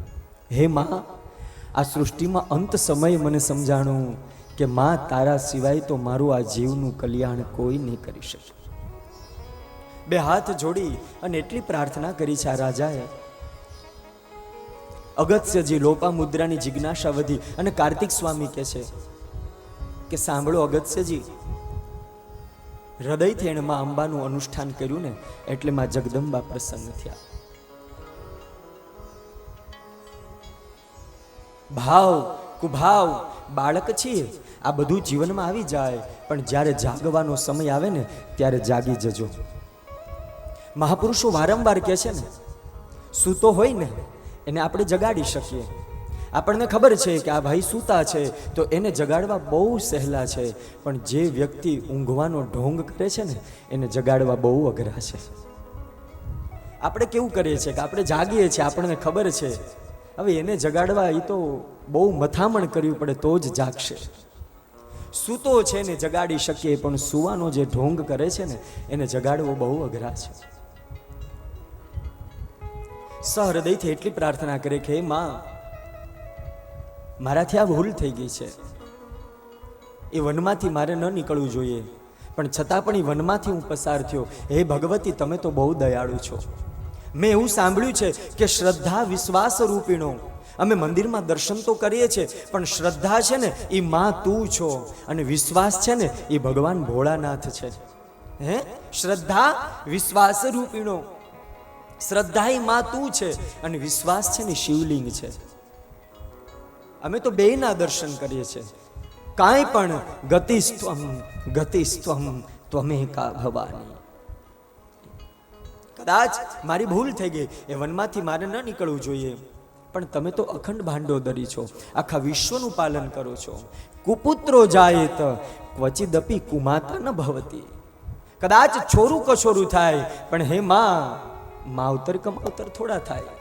હે માં, આ સૃષ્ટિમાં અંત સમયે મને સમજાણું કે માં તારા સિવાય તો મારું આ જીવનું કલ્યાણ કોઈ નહીં કરી શકે. બે હાથ જોડી અને એટલી પ્રાર્થના કરી છે આ રાજાએ. અગત્યજી લોપામુદ્રાની જિજ્ઞાસા વધી અને કાર્તિક સ્વામી કહે છે કે સાંભળો અગત્યજી, હૃદયથી એણે માં અંબાનું અનુષ્ઠાન કર્યું ને એટલે માં જગદંબા પ્રસન્ન થયા. ભાવ કુભાવ બાળક છીએ, આ બધું જીવનમાં આવી જાય, પણ જ્યારે જાગવાનો સમય આવે ને ત્યારે જાગી જજો. મહાપુરુષો વારંવાર કહે છે ને, સૂતો હોય ને એને આપણે જગાડી શકીએ. આપણને ખબર છે કે આ ભાઈ સૂતા છે તો એને જગાડવા બહુ સહેલા છે, પણ જે વ્યક્તિ ઊંઘવાનો ઢોંગ કરે છે ને એને જગાડવા બહુ અઘરા છે. આપણે કેવું કરીએ છીએ કે આપણે જાગીએ છીએ, આપણને ખબર છે, હવે એને જગાડવા એ તો બહુ મથામણ કરવી પડે તો જ જાગશે. સૂતો છે ને જગાડી શકીએ, પણ સૂવાનો જે ઢોંગ કરે છે ને એને જગાડવો બહુ અઘરા છે. સહૃદયથી એટલી પ્રાર્થના કરે કે માં, મારાથી આ ભૂલ થઈ ગઈ છે. એ વનમાંથી મારે ન નીકળવું જોઈએ, પણ છતાં પણ એ વનમાંથી હું પસાર થયો. હે ભગવતી, તમે તો બહુ દયાળુ છો. મેં એવું સાંભળ્યું છે કે શ્રદ્ધા વિશ્વાસ રૂપીણો, અમે મંદિરમાં દર્શન તો કરીએ છીએ, પણ શ્રદ્ધા છે ને એ માં તું છો, અને વિશ્વાસ છે ને એ ભગવાન ભોળાનાથ છે. હે શ્રદ્ધા વિશ્વાસ રૂપીણો, શ્રદ્ધા એ માં તું છે અને વિશ્વાસ છે ને શિવલિંગ છે. અમે તો બેયના દર્શન કરીએ છીએ. કાંઈ પણ ગતિસ્ત્વમ ત્વમેકા ભવાની. કદાચ મારી ભૂલ થઈ ગઈ, એ વનમાંથી મારે ન નીકળવું જોઈએ, પણ તમે તો અખંડ ભાંડોદરી છો, આખા વિશ્વનું પાલન કરો છો. કુપુત્રો જાયેત ક્વચિદપી કુમાતા ન ભવતી. કદાચ છોરું કછોરું થાય, પણ હે માં, માવતર કમાવતર થોડા થાય.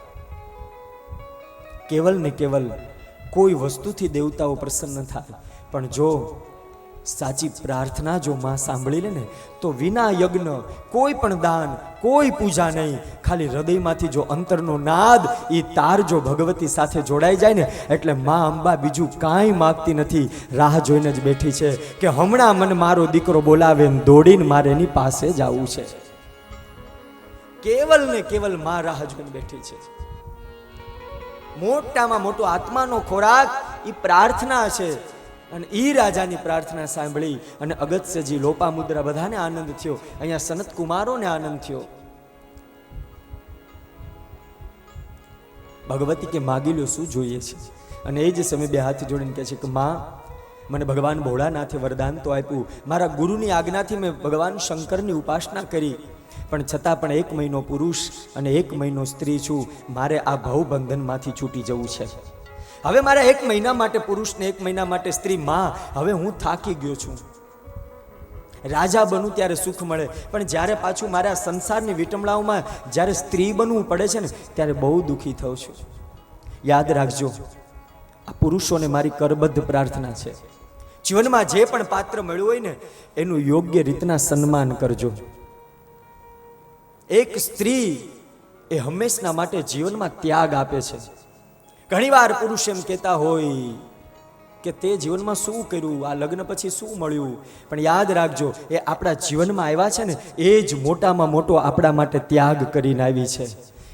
કેવલ ને કેવલ કોઈ વસ્તુથી દેવતાઓ પ્રસન્ન થાય, પણ જો સાચી પ્રાર્થના જો માં સાંભળી લે ને તો વિના યજ્ઞ કોઈ પણ દાન, કોઈ પૂજા નહીં, ખાલી હૃદયમાંથી જો અંતરનો નાદ એ તાર જો ભગવતી સાથે જોડાઈ જાય ને, એટલે માં અંબા બીજું કાંઈ માગતી નથી, રાહ જોઈને જ બેઠી છે કે હમણાં મને મારો દીકરો બોલાવે ને દોડીને મારે એની પાસે જવું છે. કેવલ ને કેવલ માં રાહ જોઈને બેઠી છે. મોટામાં મોટો આત્માનો ખોરાક એ પ્રાર્થના છે, અને ઈ રાજાની પ્રાર્થના સાંભળી અને અગત્યજી લોપામુદ્રા બધાને આનંદ થયો. અહીંયા સનત કુમારોને આનંદ થયો. ભગવતી કે માગી લો, શું જોઈએ છે? અને એ જ સમય બે હાથ જોડીને કહે છે કે માં, મને ભગવાન ભોળાનાથે વરદાન તો આપ્યું, મારા ગુરુની આજ્ઞાથી મેં ભગવાન શંકરની ઉપાસના કરી, પણ છતાં પણ 1 મહિનો પુરુષ અને 1 મહિનો સ્ત્રી છું, મારે આ ભવબંધનમાંથી છૂટી જવું છે. હવે મારા 1 મહિના માટે પુરુષ ને 1 મહિના માટે સ્ત્રી. માં, હવે હું થાકી ગયો છું. રાજા બનું ત્યારે સુખ મળે, પણ જ્યારે પાછું મારા સંસારની વિટમણાઓમાં જ્યારે સ્ત્રી બનવું પડે છે ને ત્યારે બહુ દુઃખી થઉં છું. યાદ રાખજો, આ પુરુષોને મારી કરબદ્ધ પ્રાર્થના છે, જીવનમાં જે પણ પાત્ર મળ્યું હોય ને એનું યોગ્ય રીતના સન્માન કરજો. એક સ્ત્રી એ હંમેશના માટે જીવનમાં ત્યાગ આપે છે. ઘણીવાર પુરુષ એમ કહેતા હોય કે તે જીવનમાં શું કર્યું, આ લગ્ન પછી શું મળ્યું, પણ યાદ રાખજો, એ આપણા જીવનમાં આવ્યા છે ને એ જ મોટામાં મોટો આપણા માટે ત્યાગ કરીને આવી છે.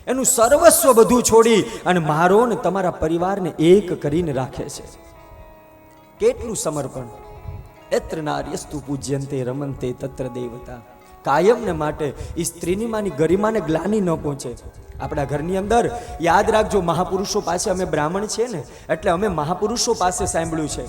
એનું સર્વસ્વ બધું છોડી અને મારો ને તમારા પરિવારને એક કરીને રાખે છે. કેટલું સમર્પણ! એત્ર નાર્યસ્તુ પૂજ્યંતે રમંતે તત્ર દેવતા. કાયમને માટે એ સ્ત્રીની માની ગરિમાને ગ્લાની ન પહોંચે. આપણા ઘરની અંદર યાદ રાખજો, મહાપુરુષો પાસે અમે બ્રાહ્મણ છીએ ને, એટલે અમે મહાપુરુષો પાસે સાંભળ્યું છે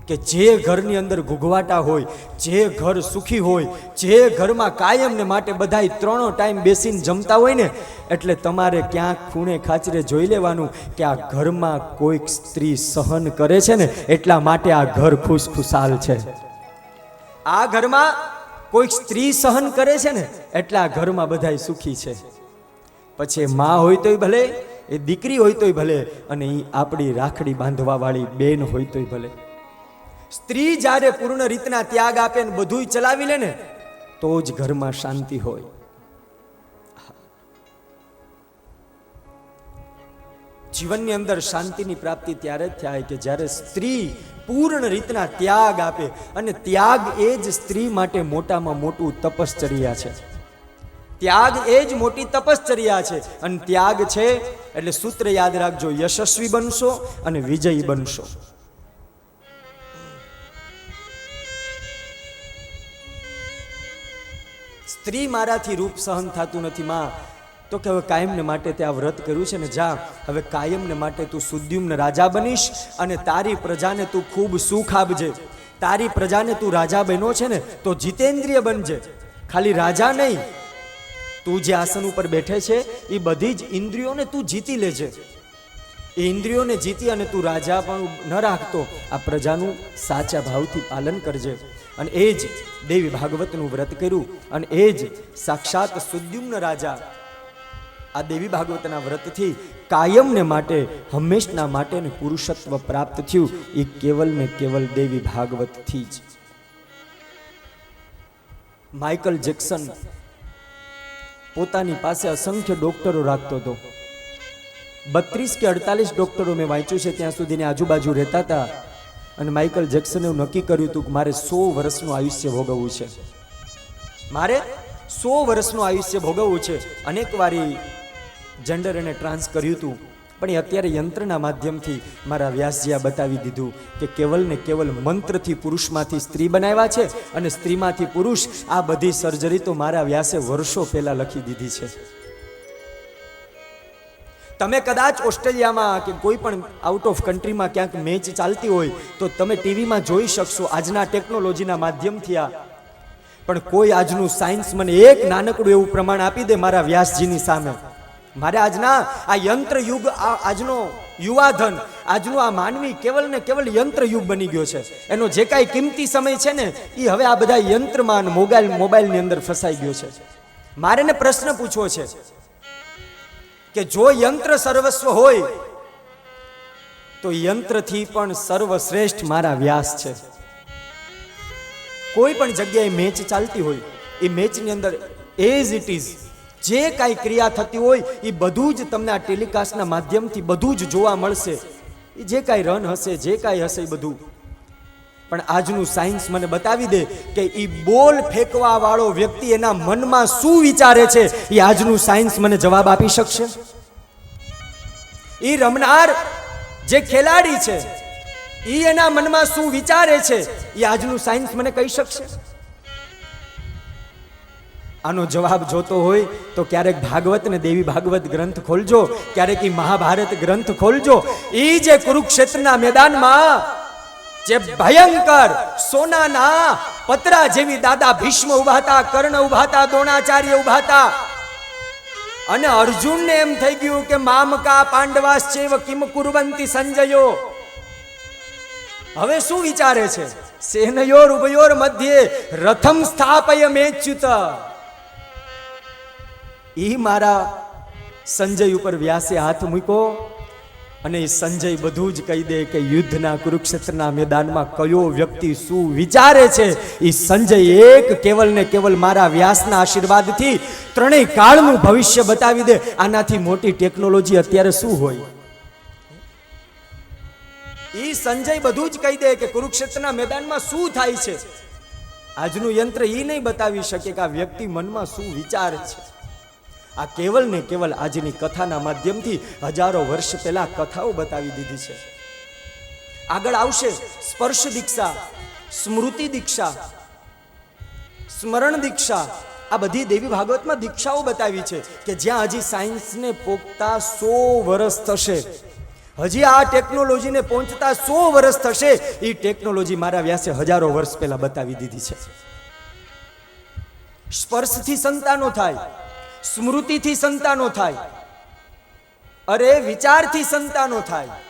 કે જે ઘરની અંદર ગુગવાટા હોય, જે ઘર સુખી હોય, જે ઘરમાં કાયમને માટે બધાય 3 ટાઈમ બેસીને જમતા હોય ને, એટલે તમારે ક્યાંક ખૂણે ખાચરે જોઈ લેવાનું કે આ ઘરમાં કોઈક સ્ત્રી સહન કરે છે ને, એટલા માટે આ ઘર ખુશખુશાલ છે. આ ઘરમાં કોઈક સ્ત્રી સહન કરે છે ને, એટલા ઘરમાં બધાય સુખી છે. પછી એ માં હોય તોય ભલે, એ દીકરી હોય તોય ભલે, અને એ આપણી રાખડી બાંધવા વાળી બેન હોય તોય ભલે. સ્ત્રી જ્યારે પૂર્ણ રીતના ત્યાગ આપે ને બધુંય ચલાવી લે ને, તો જ ઘરમાં શાંતિ હોય. જીવનની અંદર શાંતિની પ્રાપ્તિ ત્યારે જ થાય કે જ્યારે સ્ત્રી પૂર્ણ રીતના ત્યાગ આપે, અને ત્યાગ એ જ સ્ત્રી માટે મોટામાં મોટું તપશ્ચર્યા છે. ત્યાગ એ જ મોટી તપશ્ચર્યા છે. અને ત્યાગ છે એટલે સૂત્ર યાદ રાખજો, યશસ્વી બનશો અને વિજયી બનશો. સ્ત્રી મારાથી રૂપ સહન થતું નથી માં, તો કે હવે કાયમને માટે તે આ વ્રત કર્યું છે ને, જા હવે કાયમને માટે તું સુદ્યુમ્ન રાજા બનીશ, અને તારી પ્રજાને તું ખૂબ સુખ આપજે. તારી પ્રજાને તું રાજા બન્યો છે ને, તો જીતેન્દ્રિય બનજે. ખાલી રાજા નહીં, તું જે આસન ઉપર બેઠે છે એ બધી જ ઇન્દ્રિયોને તું જીતી લેજે. એ ઇન્દ્રિયોને જીતી અને તું રાજા પણ ન રાખતો, આ પ્રજાનું સાચા ભાવથી પાલન કરજે. અને એ જ દેવી ભાગવતનું વ્રત કર્યું, અને એ જ સાક્ષાત સુદ્યુમ્ન રાજા આ દેવી ભાગવતના વ્રતથી કાયમને માટે, હંમેશના માટે પુરુષત્વ પ્રાપ્ત થયું. એ કેવલ ને કેવલ દેવી ભાગવતથી જ. માઇકલ જેક્સન પોતાની પાસે અસંખ્ય ડોક્ટરો રાખતો હતો. 32 કે 48 ડોક્ટરો મેં વાંચ્યું છે ત્યાં સુધીની આજુબાજુ રહેતા હતા. અને માઇકલ જેક્સને એવું નક્કી કર્યું હતું કે મારે 100 વર્ષનું આયુષ્ય ભોગવવું છે. મારે 100 વર્ષનું આયુષ્ય ભોગવવું છે. અનેક વારી જેન્ડર એને ટ્રાન્સ કર્યું હતું, પણ એ અત્યારે યંત્રના માધ્યમથી મારા વ્યાસજીએ બતાવી દીધું કે કેવલ ને કેવલ મંત્રથી પુરુષમાંથી સ્ત્રી બનાવ્યા છે, અને સ્ત્રીમાંથી પુરુષ. આ બધી સર્જરી તો મારા વ્યાસે વર્ષો પહેલા લખી દીધી છે. તમે કદાચ ઓસ્ટ્રેલિયામાં કે કોઈ પણ આઉટ ઓફ કન્ટ્રીમાં ક્યાંક મેચ ચાલતી હોય તો તમે ટીવીમાં જોઈ શકશો આજના ટેકનોલોજીના માધ્યમથી. આ પણ કોઈ આજનું સાયન્સ મને એક નાનકડું એવું પ્રમાણ આપી દે મારા વ્યાસજીની સામે. મારે આજના આ યંત્ર યુગ, આજનો યુવાધન, આજનો આ માનવી કેવલ ને કેવલ યંત્ર યુગ બની ગયો છે. એનો જે કાંઈ કિંમતી સમય છે ને, એ હવે આ બધા યંત્રમાં મોબાઈલની અંદર ફસાઈ ગયો છે. મારે ને પ્રશ્ન પૂછવો છે કે જો યંત્ર સર્વસ્વ હોય તો યંત્રથી પણ સર્વશ્રેષ્ઠ મારા વ્યાસ છે. કોઈ પણ જગ્યાએ મેચ ચાલતી હોય, એ મેચની અંદર એઝ ઇટ ઇઝ જે કાંઈ ક્રિયા થતી હોય એ બધું જ તમને આ ટેલિકાસ્ટના માધ્યમથી બધું જ જોવા મળશે. એ જે કાંઈ રન હશે, જે કાંઈ હશે એ બધું. પણ આજનું સાયન્સ મને બતાવી દે કે એ બોલ ફેંકવા વાળો વ્યક્તિ એના મનમાં શું વિચારે છે, એ આજનું સાયન્સ મને જવાબ આપી શકશે? એ રમનાર જે ખેલાડી છે એ એના મનમાં શું વિચારે છે, એ આજનું સાયન્સ મને કહી શકશે? આનો જવાબ જોતો હોય તો ક્યારેક ભાગવત ને દેવી ભાગવત ગ્રંથ ખોલજો, ક્યારેક એ મહાભારત ગ્રંથ ખોલજો. એ જે કુરુક્ષેત્રના મેદાનમાં જે ભયંકર સોનાના પતરા જેવી દાદા ભીષ્મ ઉભા હતા, કર્ણ ઉભા હતા, દ્રોણાચાર્ય ઉભા હતા, અને અર્જુનને એમ થઈ ગયું કે મામકા પાંડવાશ્ચૈવ કિમ કુર્વંતિ સંજયો. હવે શું વિચારે છે? સેનયોર ઉભયોર મધ્યે રથમ સ્થાપય મેચ્યુત. ઈ મારા સંજય ઉપર વ્યાસે હાથ મૂક્યો, અને એ સંજય બધું જ કહી દે કે યુદ્ધના કુરુક્ષેત્રના મેદાનમાં કયો વ્યક્તિ શું વિચારે છે. એ સંજય એક કેવલ ને કેવલ મારા વ્યાસના આશીર્વાદથી ત્રણેય કાળનું ભવિષ્ય બતાવી દે. આનાથી મોટી ટેકનોલોજી અત્યારે શું હોય? એ સંજય બધું જ કહી દે કે કુરુક્ષેત્રના મેદાનમાં શું થાય છે. આજનું યંત્ર એ નહીં બતાવી શકે કે આ વ્યક્તિ મનમાં શું વિચારે છે. આ કેવલ ને કેવલ આજની કથાના માધ્યમથી હજારો વર્ષ પહેલા કથાઓ બતાવી દીધી છે. આગળ આવશે સ્પર્શ દીક્ષા, સ્મૃતિ દીક્ષા. સ્મરણ દીક્ષા, આ બધી દેવી ભાગવતમાં દીક્ષાઓ બતાવી છે કે જ્યાં હજી સાયન્સને પોગતા 100 વર્ષ થશે, હજી આ ટેકનોલોજીને પહોંચતા 100 વર્ષ થશે, એ ટેકનોલોજી મારા વ્યાસે હજારો વર્ષ પહેલા બતાવી દીધી છે. સ્પર્શથી સંતાનો થાય, સ્મૃતિથી સંતાનો થાય, અરે વિચારથી સંતાનો થાય,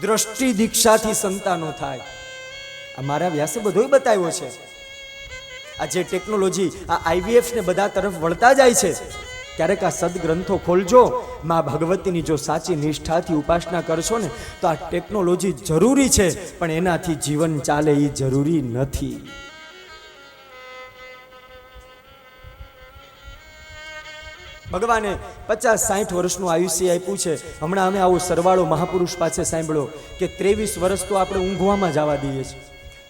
દ્રષ્ટિ દીક્ષાથી સંતાનો થાય. આ મારા વ્યાસે બધોય બતાવ્યો છે. આ જે ટેકનોલોજી, આ IVF ને બધા તરફ વળતા જાય છે, ક્યારેક આ સદગ્રંથો ખોલજો, માં ભગવતીની જો સાચી નિષ્ઠાથી ઉપાસના કરશો ને તો આ ટેકનોલોજી જરૂરી છે, પણ એનાથી જીવન ચાલે એ જરૂરી નથી. ભગવાને 50-60 વર્ષનું આયુષ્ય આપ્યું છે. હમણાં અમે આવો સરવાળો મહાપુરુષ પાસે સાંભળ્યો કે 23 વર્ષ તો આપણે ઊંઘવામાં જવા દઈએ છીએ.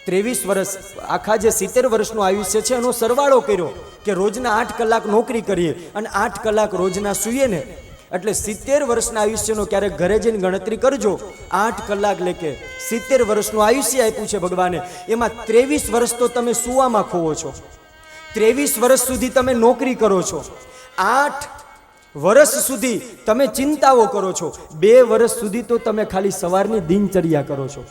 23 વર્ષ, આખા જે 70 વર્ષનું આયુષ્ય છે એનો સરવાળો કર્યો કે રોજના 8 કલાક નોકરી કરીએ અને 8 કલાક રોજના સૂઈએ ને, એટલે 70 વર્ષના આયુષ્યનો ક્યારેક ઘરે જઈને ગણતરી કરજો. 8 કલાક લેકે 70 વર્ષનું આયુષ્ય આપ્યું છે ભગવાને. એમાં 23 વર્ષ તો તમે સૂવામાં ખોવો છો, 23 વર્ષ સુધી તમે નોકરી કરો છો, 8 વર્ષ સુધી તમે ચિંતાઓ કરો છો, 2 વર્ષ સુધી તો તમે ખાલી સવારની દિનચર્યા કરો છો.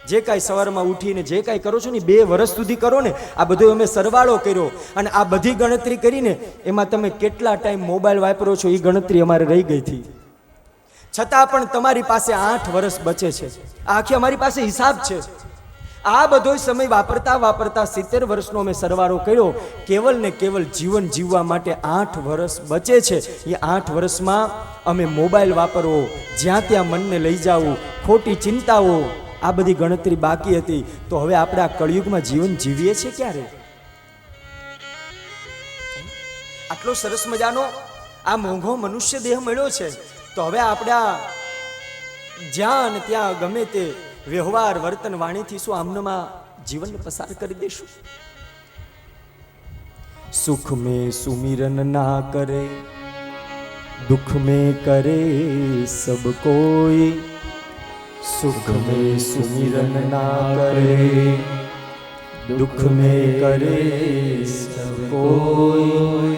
જે કાંઈ સવારમાં ઉઠીને જે કાંઈ કરો છો ને 2 વર્ષ સુધી કરો ને. આ બધો અમે સરવાળો કર્યો અને આ બધી ગણતરી કરીને એમાં તમે કેટલા ટાઈમ મોબાઈલ વાપરો છો એ ગણતરી અમારે રહી ગઈ હતી. છતાં પણ તમારી પાસે 8 વર્ષ બચે છે. આ આખી અમારી પાસે હિસાબ છે. આ બધો સમય વાપરતા વાપરતા 70 વર્ષનો અમે સરવાળો કર્યો. કેવલ ને કેવલ જીવન જીવવા માટે 8 વર્ષ બચે છે. એ 8 વર્ષમાં અમે મોબાઈલ વાપરવો, જ્યાં ત્યાં મનને લઈ જવું, ખોટી ચિંતાઓ, આ બધી ગણતરી બાકી હતી. તો હવે આપણે આ કળિયુગમાં જીવન જીવીએ છીએ ક્યારે? આટલો સરસ મજાનો આ મોંઘો મનુષ્ય દેહ મળ્યો છે, તો હવે આપણે આ જ્યાં અને ત્યાં ગમે તે વ્યવહાર વર્તન વાણીથી શું આમનામાં જીવન પસાર કરી દેશું? સુખ में सुमिरन ना करे, दुख में करे सब कोई. सुख में सुमिरन ना करे, दुख में करे सब कोई.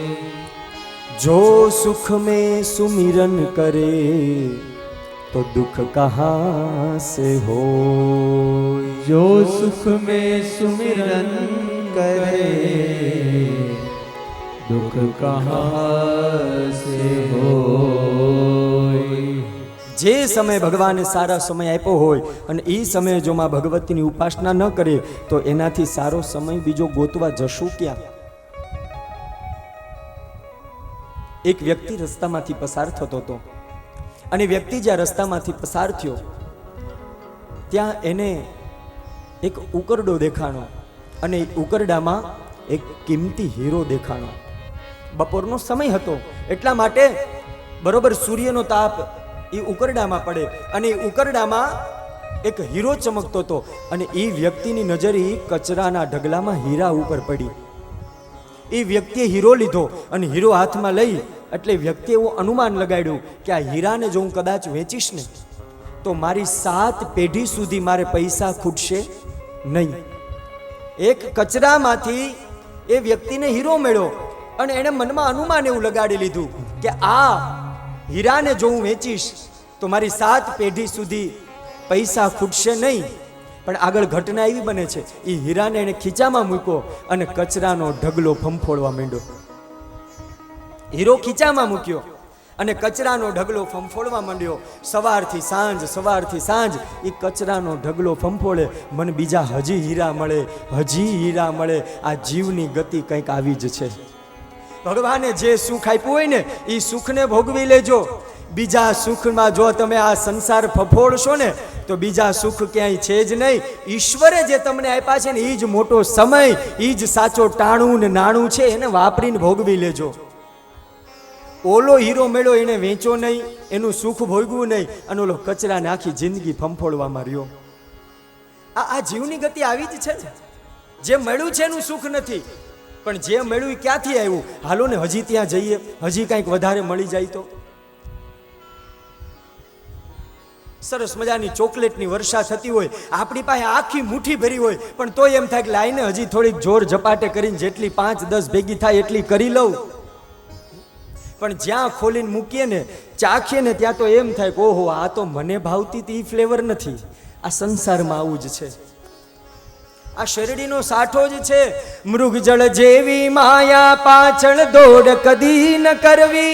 जो सुख में सुमिरन करे तो दुख कहाँ से हो. जो सुख में सुमिरन करे दुख कहाँ से हो. જે સમય ભગવાને સારા સમય આપ્યો હોય અને એ સમયે જો માં ભગવતીની ઉપાસના ન કરે તો એનાથી સારો સમય બીજો ગોતવા જશું ક્યાં? એક વ્યક્તિ રસ્તામાંથી પસાર થતો હતો અને વ્યક્તિ જ્યાં રસ્તામાંથી પસાર થયો ત્યાં એને એક ઉકરડો દેખાણો અને ઉકરડામાં એક કિંમતી હીરો દેખાણો. બપોરનો સમય હતો એટલા માટે બરોબર સૂર્યનો તાપ એ ઉકરડામાં પડે અને એ ઉકરડામાં એક હીરો ચમકતો હતો અને એ વ્યક્તિની નજર એ કચરાના ઢગલામાં હીરા ઉપર પડી. એ વ્યક્તિએ હીરો લીધો અને હીરો હાથમાં લઈ એટલે વ્યક્તિએ એવું અનુમાન લગાડ્યું કે આ હીરાને જો હું કદાચ વેચીશ ને તો મારી 7 પેઢી સુધી મારે પૈસા ખૂટશે નહીં. એક કચરામાંથી એ વ્યક્તિને હીરો મળ્યો અને એણે મનમાં અનુમાન એવું લગાડી લીધું કે આ હીરાને જો હું વેચીશ તો મારી 7 પેઢી સુધી પૈસા ખૂટશે નહીં. પણ આગળ ઘટના એવી બને છે, એ હીરાને એને ખીચામાં મૂક્યો અને કચરાનો ઢગલો ફંફોળવા માંડ્યો. હીરો ખીચામાં મૂક્યો અને કચરાનો ઢગલો ફંફોળવા માંડ્યો. સવારથી સાંજ એ કચરાનો ઢગલો ફંફોળે. મને બીજા હજી હીરા મળે. આ જીવની ગતિ કંઈક આવી જ છે. ભગવાને જે સુખ આપ્યું હોય ને એ સુખને ભોગવી લેજો. બીજા સુખમાં જો તમે આ સંસાર ફફોડશો ને તો બીજા સુખ ક્યાંય છે જ નહીં. ઈશ્વરે જે તમને આપ્યા છે ને એ જ મોટો સમય, એ જ સાચો ટાણું ને નાણું છે, એને વાપરીને ભોગવી લેજો. ઓલો હીરો મેળો એને વેચો નહીં, એનું સુખ ભોગવું નહીં અને ઓલો કચરાને આખી જિંદગી ફંફોડવામાં રહ્યો. આ જીવની ગતિ આવી જ છે ને. જે મળ્યું છે એનું સુખ નથી, પણ જે મળ્યું એ ક્યાંથી આવ્યું? હાલો ને હજી ત્યાં જઈએ, હજી કંઈક વધારે મળી જાય તો. સરસ મજાની ચોકલેટની વર્ષા થતી હોય, આપણી પાસે આખી મુઠ્ઠી ભરી હોય, પણ તોય એમ થાય કે લાઈને હજી થોડીક જોર ઝપાટે કરીને જેટલી 5-10 ભેગી થાય એટલી કરી લઉં. પણ જ્યાં ખોલીને મૂકીએ ને, ચાખીએ ને, ત્યાં તો એમ થાય કે ઓહો, આ તો મને ભાવતી હતી એ ફ્લેવર નથી. આ સંસારમાં આવું જ છે. આ શેરડીનો સાઠો જ છે. મૃગજળ જેવી માયા પાછળ દોડ કદી ન કરવી.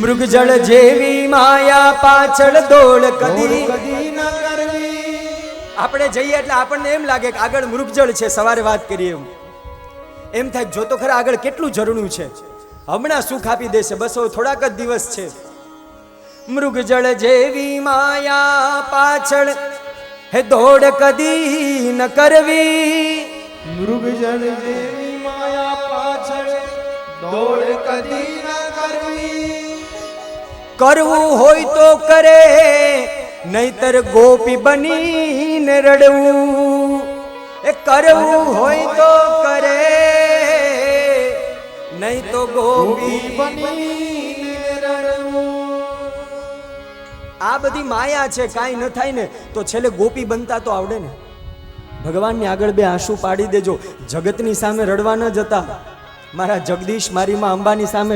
મૃગજળ જેવી માયા પાછળ દોડ કદી ન કરવી. આપણે જઈએ એટલે આપણને એમ લાગે કે આગળ મૃગજળ છે. સવારે વાત કરીએ એમ થાય જો તો ખરા આગળ કેટલું ઝરણું છે, હમણાં સુખ આપી દેશે, બસ થોડાક જ દિવસ છે. મૃગજળ જેવી માયા પાછળ હે દોડ કદી ન કરવી. મૃગજળ જેવી માયા પાછળ દોડ કદી ન કરવી. કરવું હોય તો કરે, નહીતર ગોપી બનીને રડવું. એ કરવું હોય તો કરે, નહીં તો ગોપી બનીને રડવું. આ બધી માયા છે. કાંઈ ન થાય ને તો છેલ્લે ગોપી બનતા તો આવડે ને. ભગવાનની આગળ બે આંસુ પાડી દેજો. જગતની સામે રડવા ન જતા. મારા જગદીશ, મારી માં અંબાની સામે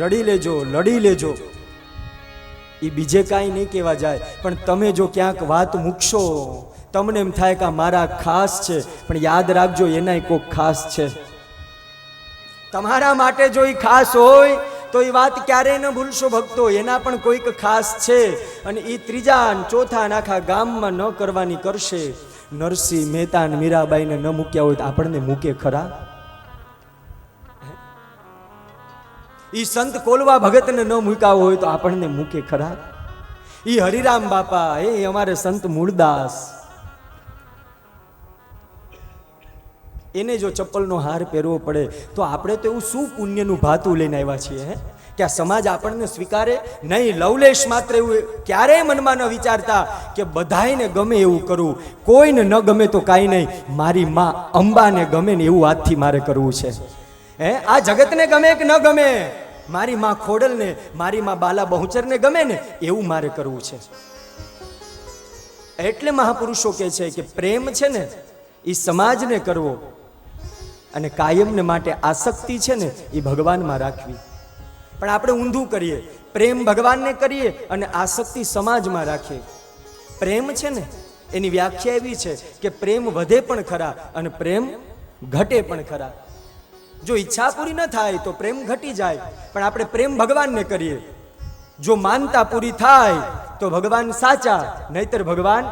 રડી લેજો, લડી લેજો. એ બીજે કાંઈ નહીં કહેવા જાય, પણ તમે જો ક્યાંક વાત મૂકશો, તમને એમ થાય કે આ મારા ખાસ છે, પણ યાદ રાખજો એનાય કોક ખાસ છે. તમારા માટે જો એ ખાસ હોય તો એ વાત ક્યારેય ન ભૂલશો ભક્તો. એના પણ કોઈક ખાસ છે, અને એ ત્રીજા ચોથા આખા ગામમાં ન કરવાની કરશે. નરસિંહ મહેતા અને મીરાબાઈને ન મૂક્યા હોય તો આપણને મૂકે ખરા? ઈ સંત કોલવા ભગતને ન મૂક્યા હોય તો આપણને મૂકે ખરા? ઈ હરિરામ બાપા, એ અમારે સંત મૂળદાસ, એને જો ચપ્પલનો હાર પહેરવો પડે તો આપણે તો એવું શું પુણ્યનું ભાતું લઈને આવ્યા છીએ હે, કે આ સમાજ આપણને સ્વીકારે નહીં. લવલેશ માત્ર એવું ક્યારેય મનમાં ન વિચારતા કે બધાયને ગમે એવું કરું, કોઈને ન ગમે તો કાંઈ નહીં, મારી માં અંબાને ગમે ને એવું આજથી મારે કરવું છે. હે, આ જગતને ગમે કે ન ગમે, મારી માં ખોડલને, મારી માં બાલા બહુચરને ગમે ને એવું મારે કરવું છે. એટલે મહાપુરુષો કહે છે કે પ્રેમ છે ને એ સમાજને કરવો, અને કાયમને માટે આસક્તિ છે ને એ ભગવાનમાં રાખવી. પણ આપણે ઊંધું કરીએ, પ્રેમ ભગવાનને કરીએ અને આસક્તિ સમાજમાં રાખીએ. પ્રેમ છે ને એની વ્યાખ્યા એવી છે કે પ્રેમ વધે પણ ખરા અને પ્રેમ ઘટે પણ ખરા. જો ઈચ્છા પૂરી ન થાય તો પ્રેમ ઘટી જાય, પણ આપણે પ્રેમ ભગવાનને કરીએ. જો માનતા પૂરી થાય તો ભગવાન સાચા, નહીતર ભગવાન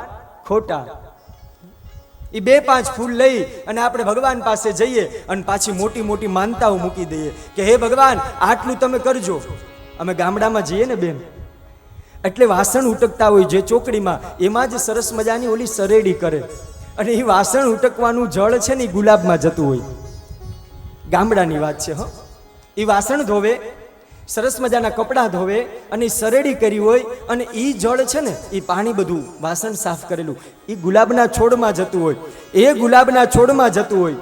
ખોટા. એ 2-5 ફૂલ લઈ અને આપણે ભગવાન પાસે જઈએ અને પાછી મોટી મોટી માનતાઓ મૂકી દઈએ કે હે ભગવાન આટલું તમે કરજો. અમે ગામડામાં જઈએ ને બેન, એટલે વાસણ ઉટકતા હોય જે ચોકડીમાં, એમાં જ સરસ મજાની ઓલી સરેડી કરે, અને એ વાસણ ઉટકવાનું જળ છે ને એ ગુલાબમાં જતું હોય. ગામડાની વાત છે હો. એ વાસણ ધોવે, સરસ મજાના કપડાં ધોવે, અને સરેડી કરી હોય, અને એ જળ છે ને એ પાણી બધું વાસણ સાફ કરેલું એ ગુલાબના છોડમાં જતું હોય. એ ગુલાબના છોડમાં જતું હોય,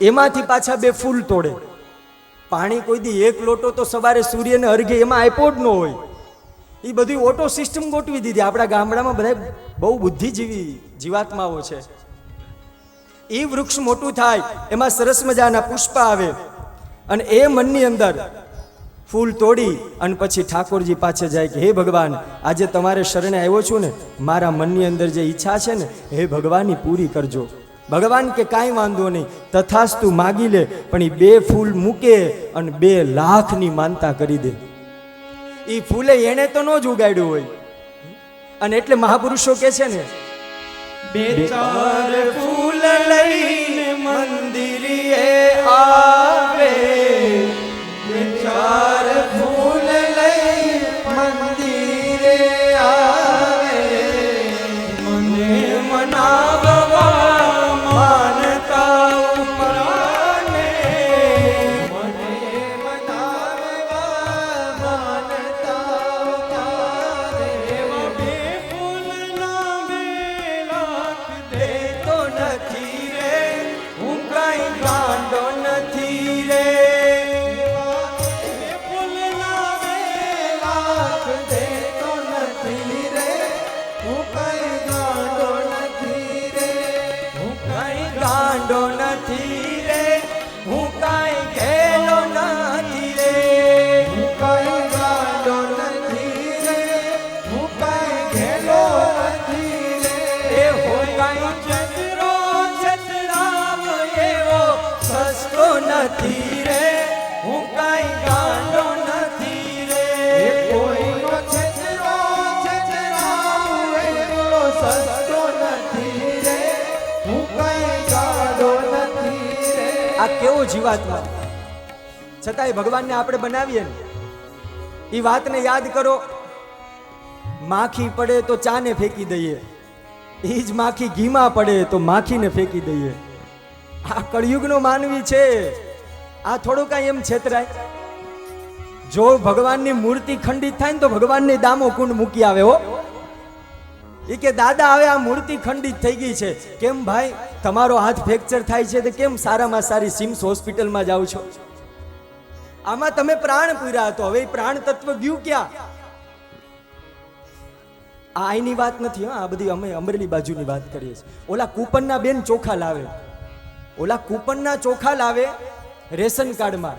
એમાંથી પાછા 2 ફૂલ તોડે. પાણી કોઈ દી 1 લોટો તો સવારે સૂર્યને અર્ઘે એમાં આપ્યો જ ન હોય. એ બધી ઓટો સિસ્ટમ ગોઠવી દીધી. આપણા ગામડામાં બધા બહુ બુદ્ધિજીવી જીવાત્માઓ છે. એ વૃક્ષ મોટું થાય, એમાં સરસ મજાના પુષ્પ આવે, અને એ મનની અંદર ફૂલ તોડી અને પછી ઠાકોરજી પાસે જાય કે હે ભગવાન, આજે તમારે શરણે આવ્યો છું ને, મારા મનની અંદર જે ઈચ્છા છે ને હે ભગવાન એ પૂરી કરજો. ભગવાન કે કાંઈ વાંધો નહીં, તથાસ્તુ માગી લે. પણ એ 2 ફૂલ મૂકે અને 2 લાખની માનતા કરી દે. એ ફૂલે એણે તો ન જ ઉગાડ્યું હોય. અને એટલે મહાપુરુષો કે છે ને 2-4 ફૂલ લઈને મંદિરે આવે, 2-4 ફૂલ લઈ મંદિરે આવે, મને મનાવવા માનતા ઉપરાને, મને મનાવવા માનતા ઉપરાને. 2 ફૂલના 2 લાખ દેતો નથી રે, હું નથી રે, હું કાંઈ ઘેલો નથી રે. હું કાંઈ ગાંડો નથી રે, હું કાંઈ ઘેલો નથી રે. એ હું કાંઈ ચતરો છતરામ એવો સસ્તો નથી રે, હું કાંઈ ગાંડો નથી રે. એ કોઈનો છેતરો છેતરાવ એટલો સસ્તો નથી રે, હું કાંઈ ગાંડો નથી રે. આ કેવો જીવાત્મા, છતાંય ભગવાનને આપણે બનાવીએ ને એ વાતને યાદ કરો. માખી પડે તો ચાને ફેંકી દઈએ, એ જ માખી ઘીમાં પડે તો માખીને ફેંકી દઈએ. આ કળિયુગનો માનવી છે. આ થોડું કાંઈ એમ છેતરાય? જો ભગવાનની મૂર્તિ ખંડિત થાય ને તો ભગવાનને દામો કુંડ મૂકી આવે હો. એ કે દાદા હવે આ મૂર્તિ ખંડિત થઈ ગઈ છે. કેમ ભાઈ, તમારો હાથ ફ્રેક્ચર થાય છે તો કેમ સારામાં સારી સિમ્સ હોસ્પિટલમાં જાઓ છો? આમાં તમે પ્રાણ પૂર્યા હતો, હવે એ પ્રાણ તત્વ ગયું ક્યાં? આ અહીંની વાત નથી હા, આ બધી અમે અમરેલી બાજુની વાત કરીએ છીએ. ઓલા કૂપનના બેન ચોખા લાવે, ઓલા કૂપનના ચોખા લાવે રેશન કાર્ડમાં,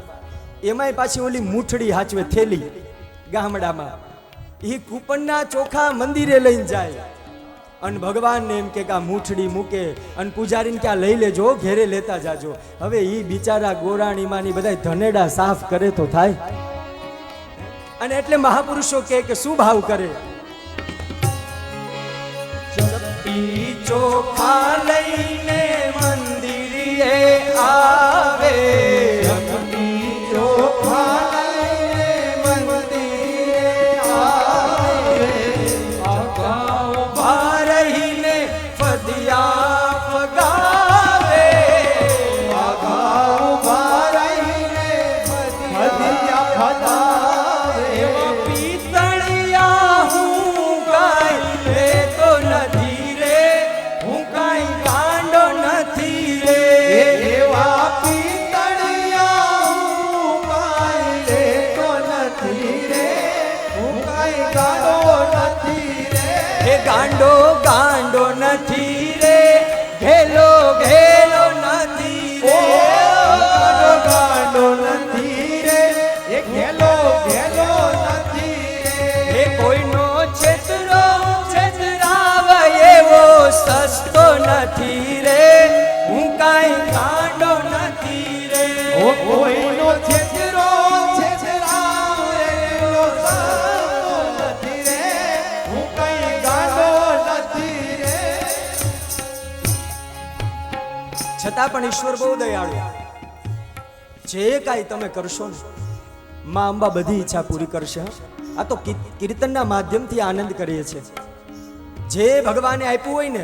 એમાંય પાછી ઓલી મૂઠડી હાચવે થેલી ગામડામાં. એ કૂપનના ચોખા મંદિરે લઈને જાય અને ભગવાનને એમ કે આ મૂઠડી મૂકે અને પૂજારીને ક્યાં લઈ લેજો, ઘેરે લેતા જાજો. હવે એ બિચારા ગોરાણીમાંની બધા ધનેડા સાફ કરે તો થાય. અને એટલે મહાપુરુષો કે શું ભાવ કરે? ચપટી ચોખા લઈને મંદિરે આવે, ચપટી ચોખા લઈને મંદિરે આવે. આખા ઉભા રહીને ફદિયા ફગાવે, આઘા ઊભા રહીને ફદિયા ફગાવે. એવા પિતળિયા હું કાંઈ લેતો નથી રે, હું કાંઈ ગાંડો નથી રે. એવા પિતળિયા હું કાંઈ લેતો નથી રે, હું કાંઈ ગાંડો નથી રે. એ ગાંડો ગાંડો નથી રે, ઘેલો ઘેલો નથી ઓ રે. ગાંડો નથી રે, એ ઘેલો ઘેલો નથી રે. એ કોઈનો છેતરો છેતરાવ એવો સસ્તો નથી રે, હું કાંઈ ગાંડો નથી રે. ઓ કોઈનો છેતરો છેતરાવે એવો સારો નથી રે, હું કાંઈ ગાંડો નથી રે. છતાં પણ ઈશ્વર બહુ દયાળુ. જે કાંઈ તમે કરશો ને માં અંબા બધી ઈચ્છા પૂરી કરશે. આ તો કીર્તનના માધ્યમથી આનંદ કરીએ છીએ. જે ભગવાને આપ્યું હોય ને,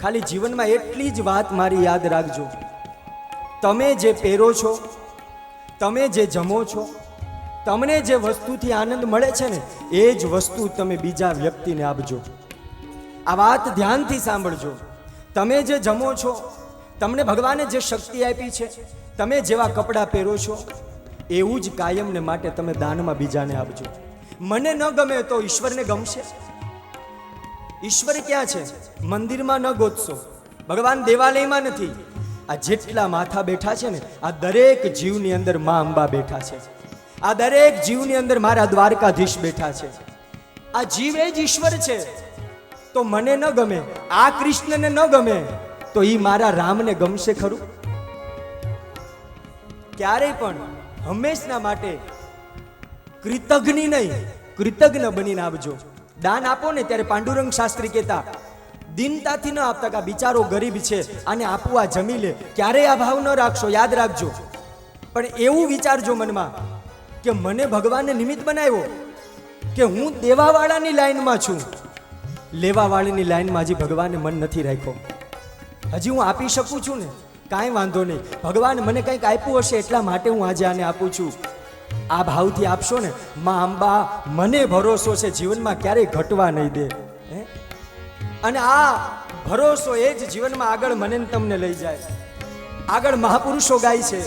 ખાલી જીવનમાં એટલી જ વાત મારી યાદ રાખજો. તમે જે પહેરો છો, તમે જે જમો છો, તમને જે વસ્તુથી આનંદ મળે છે ને, એ જ વસ્તુ તમે બીજા વ્યક્તિને આપજો. આ વાત ધ્યાનથી સાંભળજો. તમે જે જમો છો, તમને ભગવાને જે શક્તિ આપી છે, તમે જેવા કપડાં પહેરો છો, એવું જ કાયમને માટે તમે દાનમાં બીજાને આપજો. મને ન ગમે તો ઈશ્વરને ગમશે? ઈશ્વર ક્યાં છે? મંદિરમાં ન ગોતશો, ભગવાન દેવાલયમાં નથી. આ જેટલા માથા બેઠા છે ને, આ દરેક જીવની અંદર માં અંબા બેઠા છે. આ દરેક જીવની અંદર મારા દ્વારકાધીશ બેઠા છે. આ જીવ એ જ ઈશ્વર છે. તો મને ન ગમે, આ કૃષ્ણને ન ગમે, તો ઈ મારા રામને ગમશે ખરું? ક્યારેય પણ હંમેશના માટે કૃતજ્ઞ નહીં, કૃતજ્ઞ બનીને આપજો. દાન આપો ને ત્યારે પાંડુરંગ શાસ્ત્રી કહેતા, દિનતાથી ન આપતા કે આ બિચારો ગરીબ છે, આને આપવું, આ જમી લે. ક્યારેય આ ભાવ ન રાખશો, યાદ રાખજો. પણ એવું વિચારજો મનમાં કે મને ભગવાને નિમિત્ત બનાવ્યો કે હું દેવાવાળાની લાઈનમાં છું, લેવાવાળાની લાઈનમાં હજી ભગવાને મન નથી રાખ્યો. હજી હું આપી શકું છું ને, કાંઈ વાંધો નહીં. ભગવાન મને કંઈક આપ્યું હશે એટલા માટે હું આજે આને આપું છું. આ ભાવથી આપશો ને, માં અંબા મને ભરોસો છે જીવનમાં ક્યારેય ઘટવા નહીં દે. અને આ ભરોસો એ જ જીવનમાં આગળ મને ને તમને લઈ જાય. આગળ મહાપુરુષો ગાય છે,